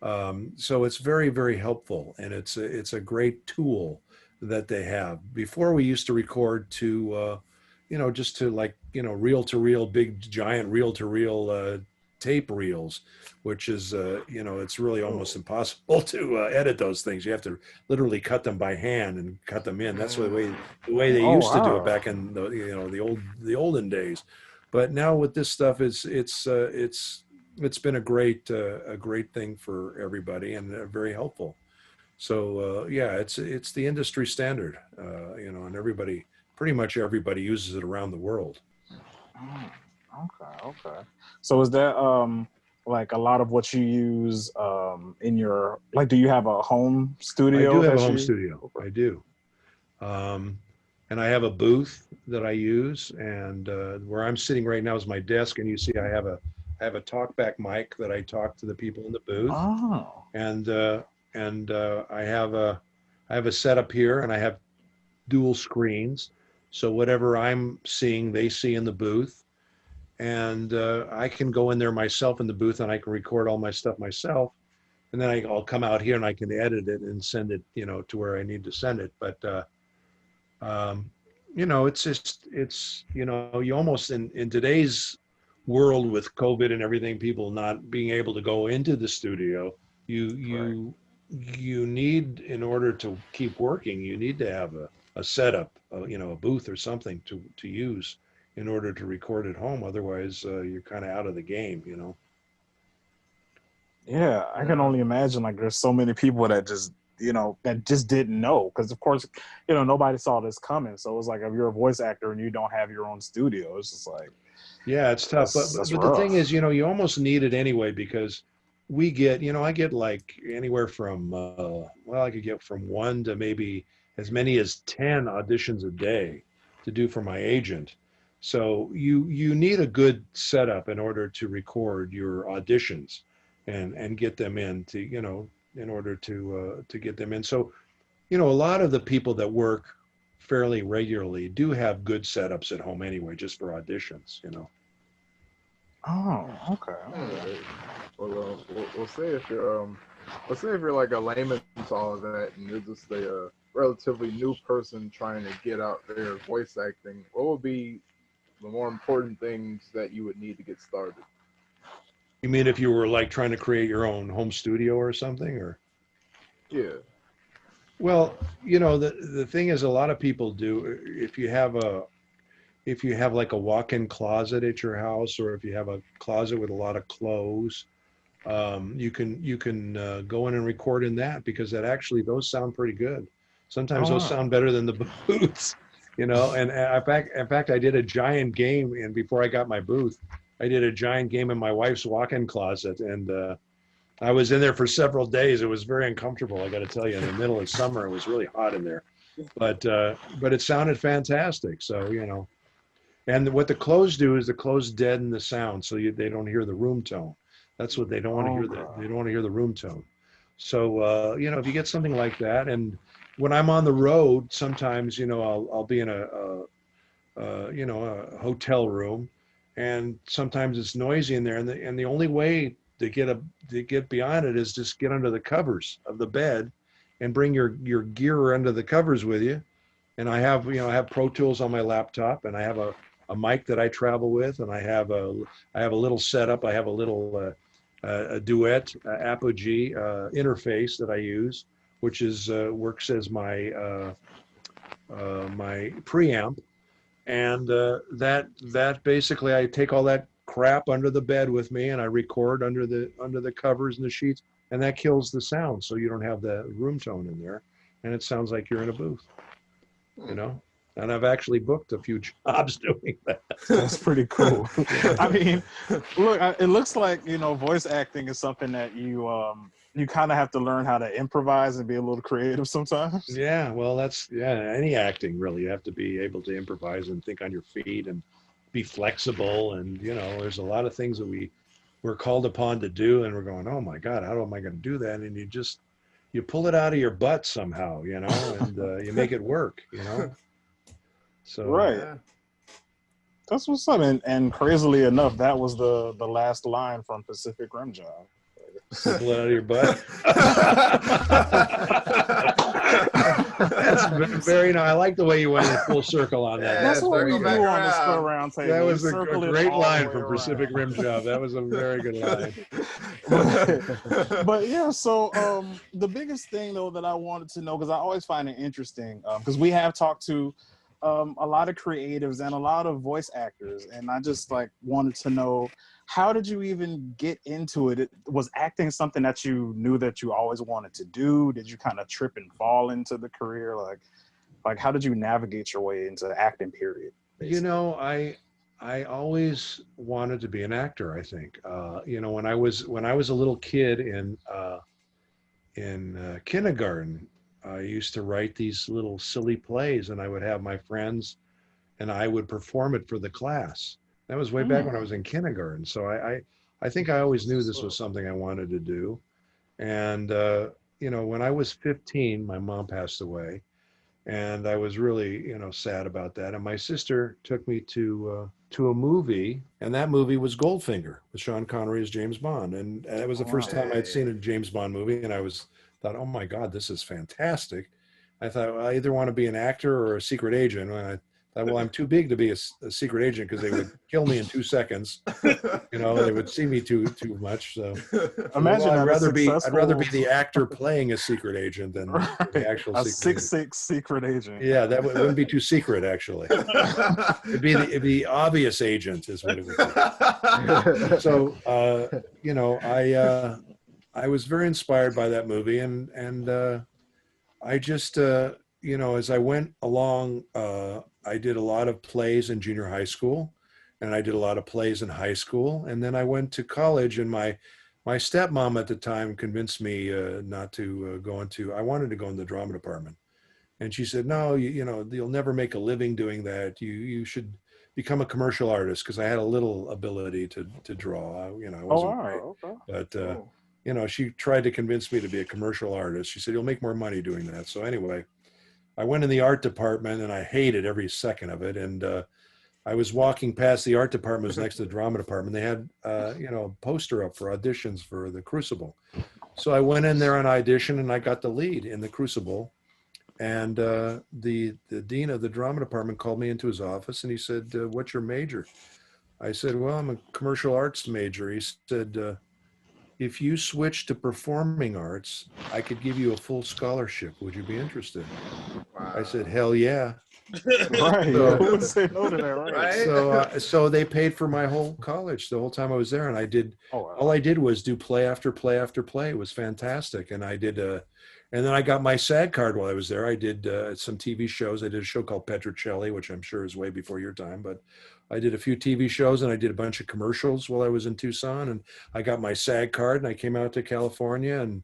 So it's very, very helpful, and it's a great tool that they have. Before, we used to record to just to reel-to-reel, big giant reel-to-reel tape reels, which is it's really almost impossible to edit those things. You have to literally cut them by hand and cut them in. That's the way they used to do it back in the olden days. But now with this stuff, it's been a great thing for everybody, and very helpful. So it's the industry standard, and pretty much everybody uses it around the world. Okay. So is that like a lot of what you use in your, like, do you have a home studio? I do have a home studio. I do. And I have a booth that I use, and where I'm sitting right now is my desk, and you see I have a talkback mic that I talk to the people in the booth. Oh. And I have a setup here, and I have dual screens. So whatever I'm seeing, they see in the booth. And I can go in there myself in the booth, and I can record all my stuff myself. and then I'll come out here and I can edit it and send it, you know, to where I need to send it. But you know, it's you know, you almost in today's world with COVID and everything, people not being able to go into the studio, you need, in order to keep working, you need to have a setup, you know, a booth or something to use in order to record at home. Otherwise, you're kind of out of the game, you know. Yeah, I can only imagine, like, there's so many people that just, you know, that just didn't know, because of course, you know, nobody saw this coming. So it was like, if you're a voice actor and you don't have your own studio, it's just like, yeah, it's tough. But the thing is, you know, you almost need it anyway, because we get, you know, I get like anywhere from well, I could get from 1 to maybe as many as 10 auditions a day to do for my agent. So you need a good setup in order to record your auditions and get them in, to, you know, in order to get them in. So, you know, a lot of the people that work fairly regularly do have good setups at home anyway, just for auditions, you know. oh, okay. Alright. Well, we'll say if you're let's say if you're like a layman to all of that, and you're just a relatively new person trying to get out there voice acting, what would be the more important things that you would need to get started? You mean if you were like trying to create your own home studio or something, or? Yeah. Well, you know, the thing is, a lot of people do, if you have like a walk-in closet at your house, or if you have a closet with a lot of clothes, you can go in and record in that, because that actually, those sound pretty good. Sometimes those sound better than the booths, you know. And in fact, I did a giant game, and before I got my booth, I did a giant game in my wife's walk-in closet, and I was in there for several days. It was very uncomfortable, I got to tell you. In the middle of summer, it was really hot in there, but it sounded fantastic. So, you know, and what the clothes do is the clothes deaden the sound, so they don't hear the room tone. That's what they don't want to hear. They don't want to hear the room tone. So, you know, if you get something like that, and when I'm on the road, sometimes, you know, I'll be in you know, a hotel room, and sometimes it's noisy in there, and the only way to get beyond it is just get under the covers of the bed and bring your gear under the covers with you. And I have, you know, I have Pro Tools on my laptop, and I have a mic that I travel with, and I have a little setup. I have a little a Duet Apogee interface that I use, which is works as my my preamp. And that basically, I take all that crap under the bed with me, and I record under the covers and the sheets, and that kills the sound, so you don't have the room tone in there, and it sounds like you're in a booth, you know. And I've actually booked a few jobs doing that. That's pretty cool. I mean, look, it looks like, you know, voice acting is something that you kind of have to learn how to improvise and be a little creative sometimes. Yeah, well, that's, yeah, any acting really. You have to be able to improvise and think on your feet and be flexible. And, you know, there's a lot of things that we're called upon to do, and we're going, oh my God, how am I going to do that? And you pull it out of your butt somehow, you know, and you make it work, you know. So right. Yeah. That's what's up. And crazily enough, that was the last line from Pacific Rim Job. pull it out of your butt. That's very nice. I like the way you went in full circle on that. That's what we do circle on back the Square around. Round Table. That was a Circle it great all the line way from around. Pacific Rim Job. That was a very good line. But yeah, so the biggest thing though that I wanted to know, because I always find it interesting, because we have talked to a lot of creatives and a lot of voice actors, and I just like wanted to know, how did you even get into it? Was acting something that you knew that you always wanted to do? Did you kind of trip and fall into the career? Like how did you navigate your way into acting, period? Basically? You know, I always wanted to be an actor, I think. You know, when I was a little kid in kindergarten, I used to write these little silly plays, and I would have my friends and I would perform it for the class. That was way back when I was in kindergarten. So I think I always knew this was something I wanted to do. And, you know, when I was 15, my mom passed away. and I was really, sad about that. And my sister took me to a movie, and that movie was Goldfinger with Sean Connery as James Bond, and that was the first time I'd seen a James Bond movie, and I thought, oh my God, this is fantastic. I thought, well, I either want to be an actor or a secret agent. And I thought, well, I'm too big to be a secret agent because they would kill me in 2 seconds. They would see me too much. So imagine I'd rather be the actor playing a secret agent than the actual a secret 6'6" secret agent. Yeah, that wouldn't be too secret, actually. It'd be obvious agent is what it would be. So, I was very inspired by that movie, and I just, as I went along, I did a lot of plays in junior high school, and I did a lot of plays in high school, and then I went to college, and my stepmom at the time convinced me not to go into. I wanted to go in the drama department, and she said, "No, you'll never make a living doing that. You should become a commercial artist," because I had a little ability to draw. I wasn't great, okay. but. She tried to convince me to be a commercial artist. She said, you'll make more money doing that. So anyway, I went in the art department, and I hated every second of it. And I was walking past the art department, it was next to the drama department. They had, a poster up for auditions for the Crucible. So I went in there on audition, and I got the lead in the Crucible. And the dean of the drama department called me into his office, and he said, what's your major? I said, well, I'm a commercial arts major. He said, if you switch to performing arts, I could give you a full scholarship. Would you be interested? Wow. I said, hell yeah. Right. Who would say no to that, right? So they paid for my whole college the whole time I was there. And I did, all I did was do play after play after play. It was fantastic. And I did, and then I got my SAG card while I was there. I did some TV shows. I did a show called Petrocelli, which I'm sure is way before your time, but I did a few TV shows, and I did a bunch of commercials while I was in Tucson, and I got my SAG card, and I came out to California, and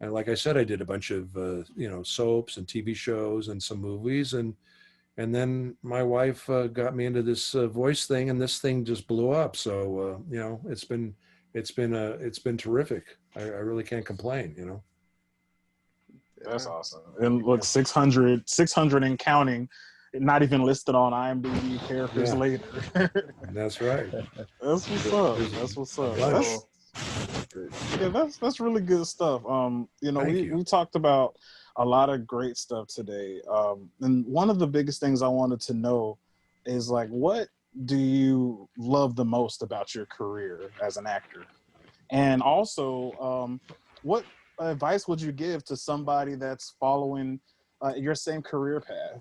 like I said, I did a bunch of soaps and TV shows and some movies, and then my wife got me into this voice thing, and this thing just blew up. So it's been terrific. I really can't complain. That's awesome. And look, 600 and counting. Not even listed on IMDb characters later. That's right. That's what's up. That's really good stuff. We talked about a lot of great stuff today. And one of the biggest things I wanted to know is, like, what do you love the most about your career as an actor? And also, what advice would you give to somebody that's following your same career path?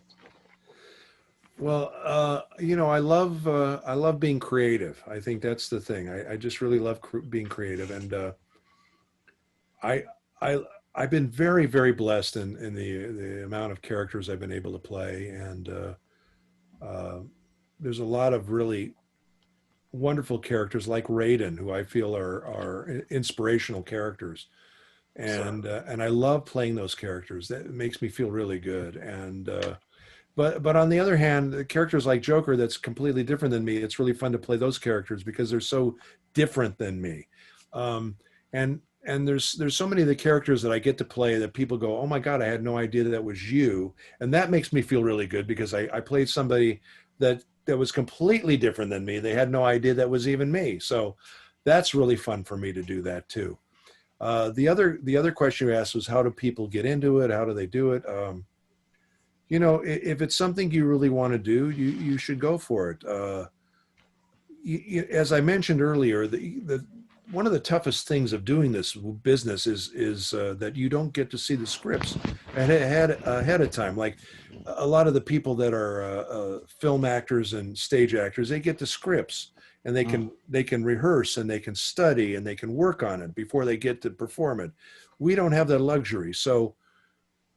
Well, I love being creative. I think that's the thing. I just really love being creative, and I've been very, very blessed in the amount of characters I've been able to play, and there's a lot of really wonderful characters like Raiden, who I feel are inspirational characters, and I love playing those characters. That makes me feel really good, and. But on the other hand, the characters like Joker, that's completely different than me. It's really fun to play those characters because they're so different than me. And there's so many of the characters that I get to play that people go, oh my God, I had no idea that was you. And that makes me feel really good because I played somebody that was completely different than me. They had no idea that was even me. So that's really fun for me to do that too. The other question you asked was, how do people get into it? How do they do it? If it's something you really want to do, you should go for it. As I mentioned earlier, one of the toughest things of doing this business is that you don't get to see the scripts ahead of time. Like a lot of the people that are film actors and stage actors, they get the scripts and they can rehearse and they can study and they can work on it before they get to perform it. We don't have that luxury. So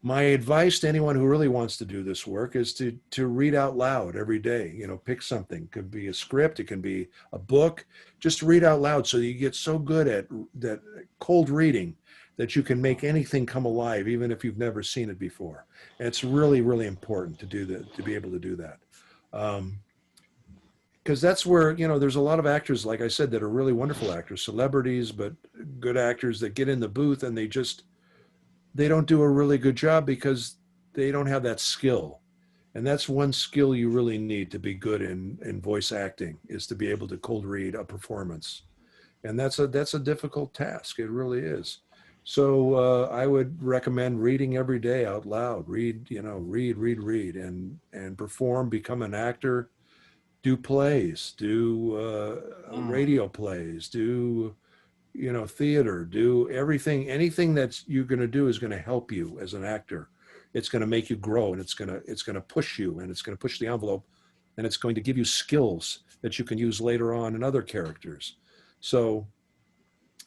my advice to anyone who really wants to do this work is to read out loud every day. Pick something. It could be a script. It can be a book. Just read out loud so you get so good at that cold reading that you can make anything come alive, even if you've never seen it before. And it's really, really important to do that, to be able to do that. Because that's where, there's a lot of actors, like I said, that are really wonderful actors, celebrities, but good actors that get in the booth and they don't do a really good job because they don't have that skill. And that's one skill you really need to be good in voice acting, is to be able to cold read a performance. And that's a difficult task. It really is. So I would recommend reading every day out loud. Read, read, and perform, become an actor, do plays, do radio plays, do, theater, do everything. Anything that you're going to do is going to help you as an actor. It's going to make you grow, and it's going to push you, and it's going to push the envelope, and it's going to give you skills that you can use later on in other characters. So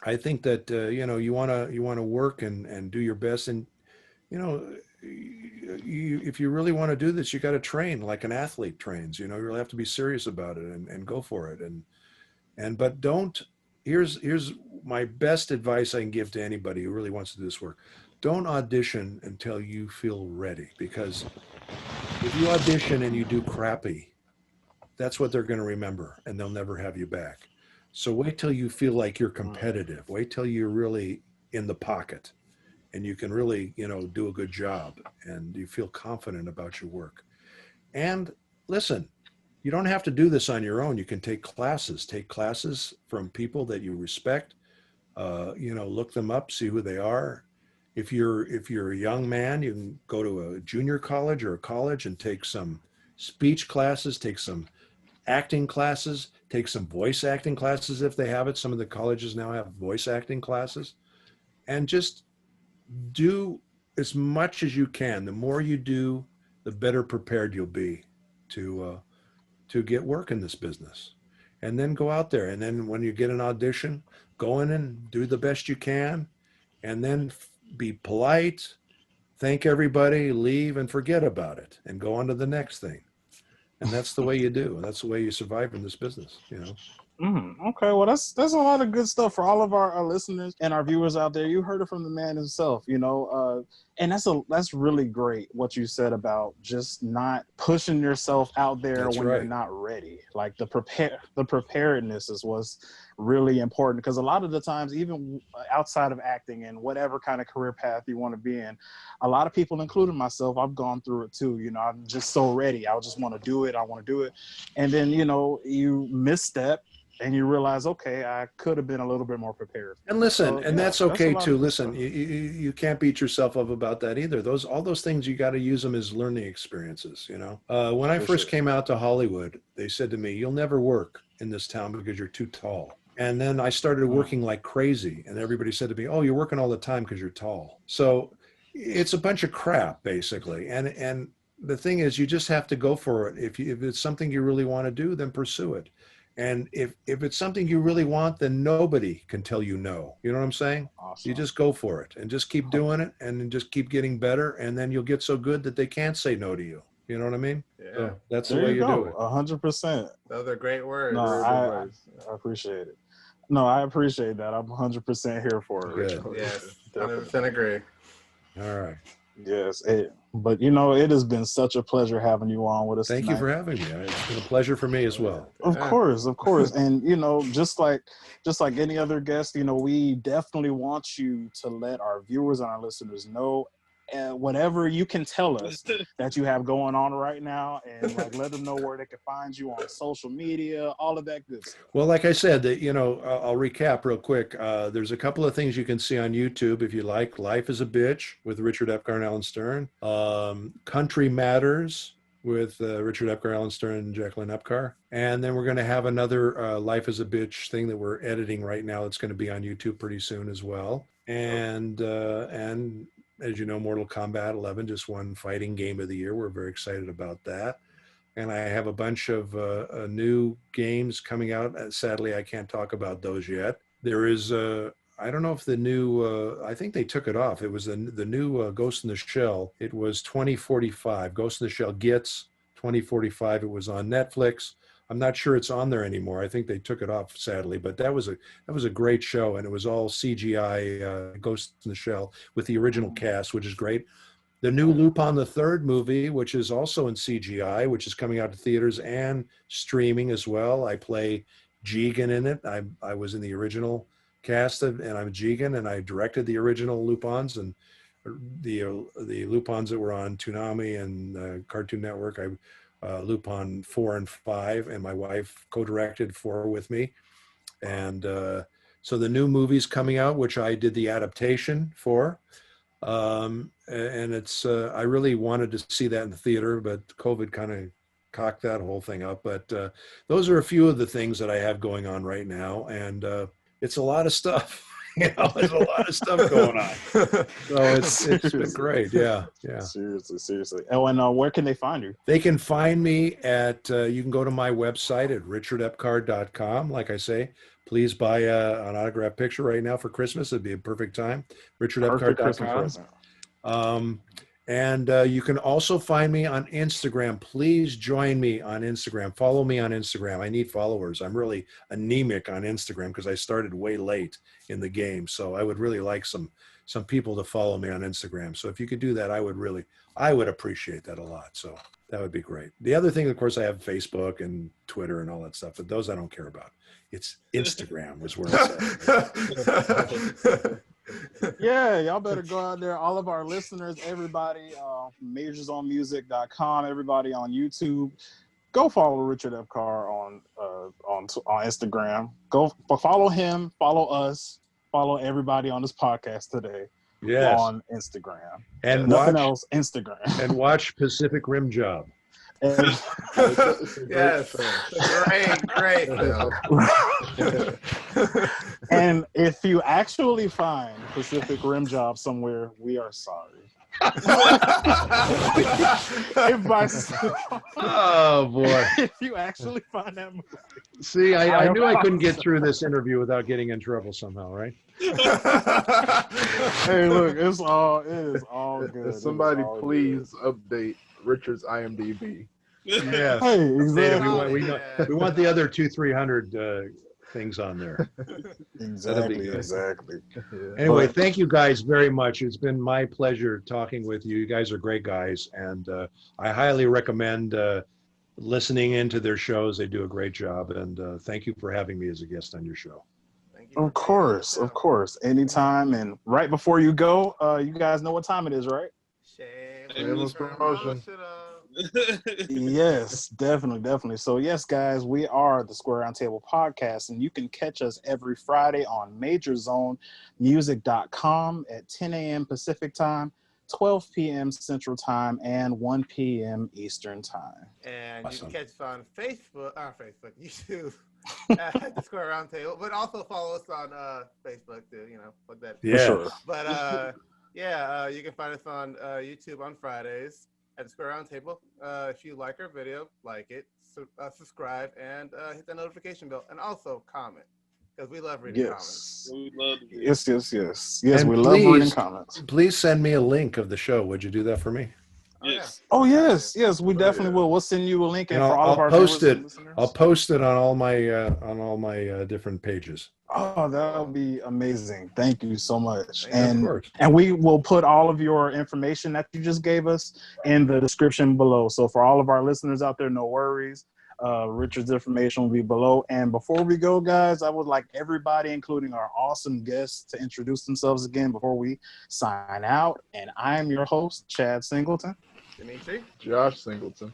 I think that you want to work and do your best, and if you really want to do this, you got to train like an athlete trains. You really have to be serious about it and go for it. But don't. Here's my best advice I can give to anybody who really wants to do this work. Don't audition until you feel ready, because if you audition and you do crappy, that's what they're going to remember, and they'll never have you back. So wait till you feel like you're competitive. Wait till you're really in the pocket and you can really, do a good job and you feel confident about your work. And listen, you don't have to do this on your own. You can take classes from people that you respect, look them up, see who they are. If you're a young man, you can go to a junior college or a college and take some speech classes, take some acting classes, take some voice acting classes if they have it. Some of the colleges now have voice acting classes, and just do as much as you can. The more you do, the better prepared you'll be to get work in this business. And then go out there, and then when you get an audition, go in and do the best you can, and then be polite, thank everybody, leave, and forget about it, and go on to the next thing. And that's the way you do. That's the way you survive in this business, Okay, well, that's a lot of good stuff for all of our listeners and our viewers out there. You heard it from the man himself, and that's really great what you said about just not pushing yourself out there when you're not ready. Like the preparedness is what's really important, because a lot of the times, even outside of acting and whatever kind of career path you want to be in, a lot of people, including myself, I've gone through it too. I'm just so ready. I just want to do it. I want to do it. And then, you misstep, and you realize, okay, I could have been a little bit more prepared. And listen, that's okay too. Listen, you can't beat yourself up about that either. All those things, you got to use them as learning experiences. When I first came out to Hollywood, they said to me, "You'll never work in this town because you're too tall." And then I started working like crazy, and everybody said to me, "Oh, you're working all the time because you're tall." So it's a bunch of crap, basically. And the thing is, you just have to go for it. If it's something you really want to do, then pursue it. And if it's something you really want, then nobody can tell you no. You know what I'm saying? Awesome. You just go for it and just keep doing it, and then just keep getting better. And then you'll get so good that they can't say no to you. You know what I mean? Yeah. So that's the way you do it. 100%. Those are great words. No, I appreciate it. No, I appreciate that. I'm 100% here for it. Good. Yes, 100% agree. All right. Yes, but it has been such a pleasure having you on with us. Thank you for having me. It's been a pleasure for me as well. Of course, and just like any other guest, we definitely want you to let our viewers and our listeners know whatever you can tell us that you have going on right now, and let them know where they can find you on social media, all of that good stuff. Well, like I said, I'll recap real quick. There's a couple of things you can see on YouTube if you like. Life is a Bitch with Richard Epcar and Alan Stern. Country Matters with Richard Epcar, Alan Stern, and Jacqueline Epcar. And then we're going to have another Life is a Bitch thing that we're editing right now. It's going to be on YouTube pretty soon as well. And as you know, Mortal Kombat 11 just won Fighting Game of the Year. We're very excited about that. And I have a bunch of new games coming out. Sadly, I can't talk about those yet. There is, I don't know if the new, I think they took it off. It was the new Ghost in the Shell. It was 2045. Ghost in the Shell Gets 2045. It was on Netflix. I'm not sure it's on there anymore. I think they took it off, sadly, but that was a great show, and it was all CGI Ghost in the Shell with the original cast, which is great. The new Lupin the Third movie, which is also in CGI, which is coming out to theaters and streaming as well. I play Jigen in it. I was in the original cast and I'm Jigen, and I directed the original Lupins, and the Lupins that were on Toonami and Cartoon Network. Lupin 4 and 5, and my wife co-directed 4 with me. And so the new movie's coming out, which I did the adaptation for. And it's I really wanted to see that in the theater, but COVID kind of cocked that whole thing up. But those are a few of the things that I have going on right now, and it's a lot of stuff. There's a lot of stuff going on. So it's been great. Yeah. Seriously. Oh, and where can they find you? They can find me at, you can go to my website at richardepcar.com. Like I say, please buy an autographed picture right now for Christmas. It'd be a perfect time. richardepcar.com. And you can also find me on Instagram. Please join me on Instagram. Follow me on Instagram. I need followers. I'm really anemic on Instagram because I started way late in the game. So I would really like some people to follow me on Instagram. So if you could do that, I would appreciate that a lot. So that would be great. The other thing, of course, I have Facebook and Twitter and all that stuff, but those I don't care about. It's Instagram is where it's at. Yeah, y'all better go out there. All of our listeners, everybody, majorsonmusic.com, everybody on YouTube, go follow Richard Epcar on Instagram. Go follow him, follow us, follow everybody on this podcast today. Yes. On Instagram. And nothing else, Instagram. And watch Pacific Rim Job. Yes, great film. And if you actually find Pacific Rim Job somewhere, we are sorry. Oh boy! If you actually find that movie, see, I knew I couldn't get through this interview without getting in trouble somehow, right? Hey, look, it is all good. Somebody please update Richard's IMDb. Yes. Hey, exactly. We want the other 200-300 things on there. Exactly. Anyway, thank you guys very much. It's been my pleasure talking with you. You guys are great guys, and I highly recommend listening into their shows. They do a great job, and thank you for having me as a guest on your show. Of course. Anytime. And right before you go, you guys know what time it is, right? Shameless promotion. Yes, definitely. So yes, guys, we are the Square Roundtable Podcast, and you can catch us every Friday on majorsonmusic.com at 10 a.m. Pacific Time, 12 p.m. Central Time, and 1 p.m. Eastern Time. And awesome. You can catch us on YouTube, at the Square Roundtable, but also follow us on Facebook too. Plug that. Yeah. Sure. But you can find us on YouTube on Fridays at the Square Roundtable. If you like our video, like it, subscribe, and hit the notification bell, and also comment, because we love reading comments. We love it. Yes. And we love reading comments. Please send me a link of the show. Would you do that for me? Yes. Oh yes, we definitely will. We'll send you a link, and for all of our post viewers it. and listeners. I'll post it on all my different pages. Oh, that would be amazing. Thank you so much. Of course. And we will put all of your information that you just gave us in the description below. So for all of our listeners out there, no worries. Richard's information will be below. And before we go, guys, I would like everybody, including our awesome guests, to introduce themselves again before we sign out. And I am your host, Chad Singleton. Dmitri. Josh Singleton.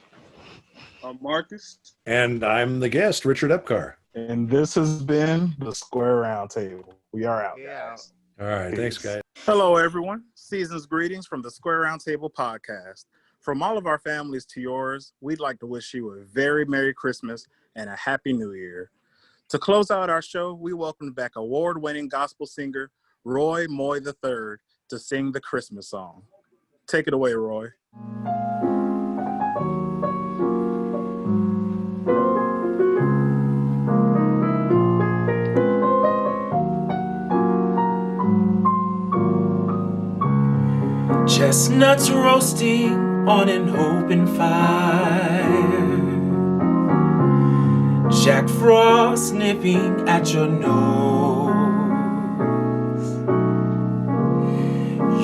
I'm Marcus. And I'm the guest, Richard Epcar. And this has been the Square Roundtable. We are out, guys. All right. Peace. Thanks, guys. Hello, everyone. Season's greetings from the Square Roundtable Podcast. From all of our families to yours, we'd like to wish you a very Merry Christmas and a Happy New Year. To close out our show, we welcome back award-winning gospel singer Roy Moye III to sing the Christmas song. Take it away, Roy. Chestnuts roasting on an open fire, Jack Frost nipping at your nose,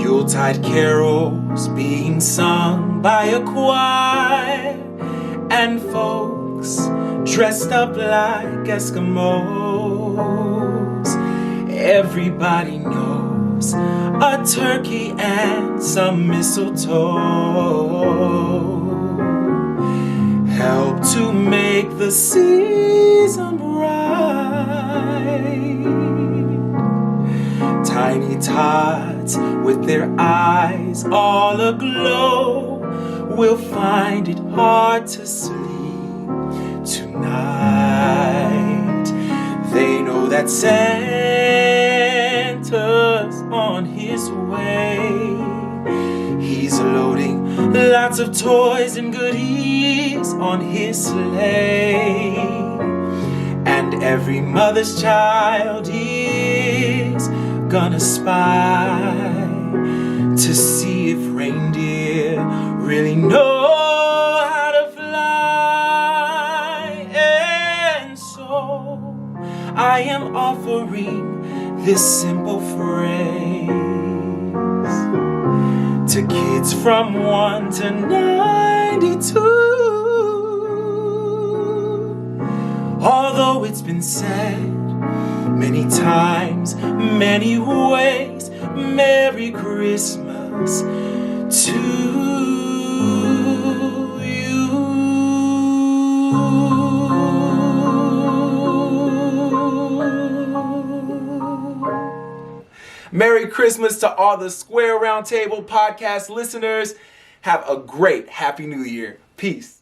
Yuletide carols being sung by a choir, and folks dressed up like Eskimos. Everybody knows a turkey and some mistletoe help to make the season bright. Tiny tots with their eyes all aglow will find it hard to sleep tonight. They know that Santa's on his way. He's loading lots of toys and goodies on his sleigh. And every mother's child is gonna spy to see if reindeer really know how to fly. And so I am offering this simple phrase to kids from 1 to 92. Although it's been said many times, many ways, Merry Christmas to you. Merry Christmas to all the Square Roundtable podcast listeners. Have a great Happy New Year. Peace.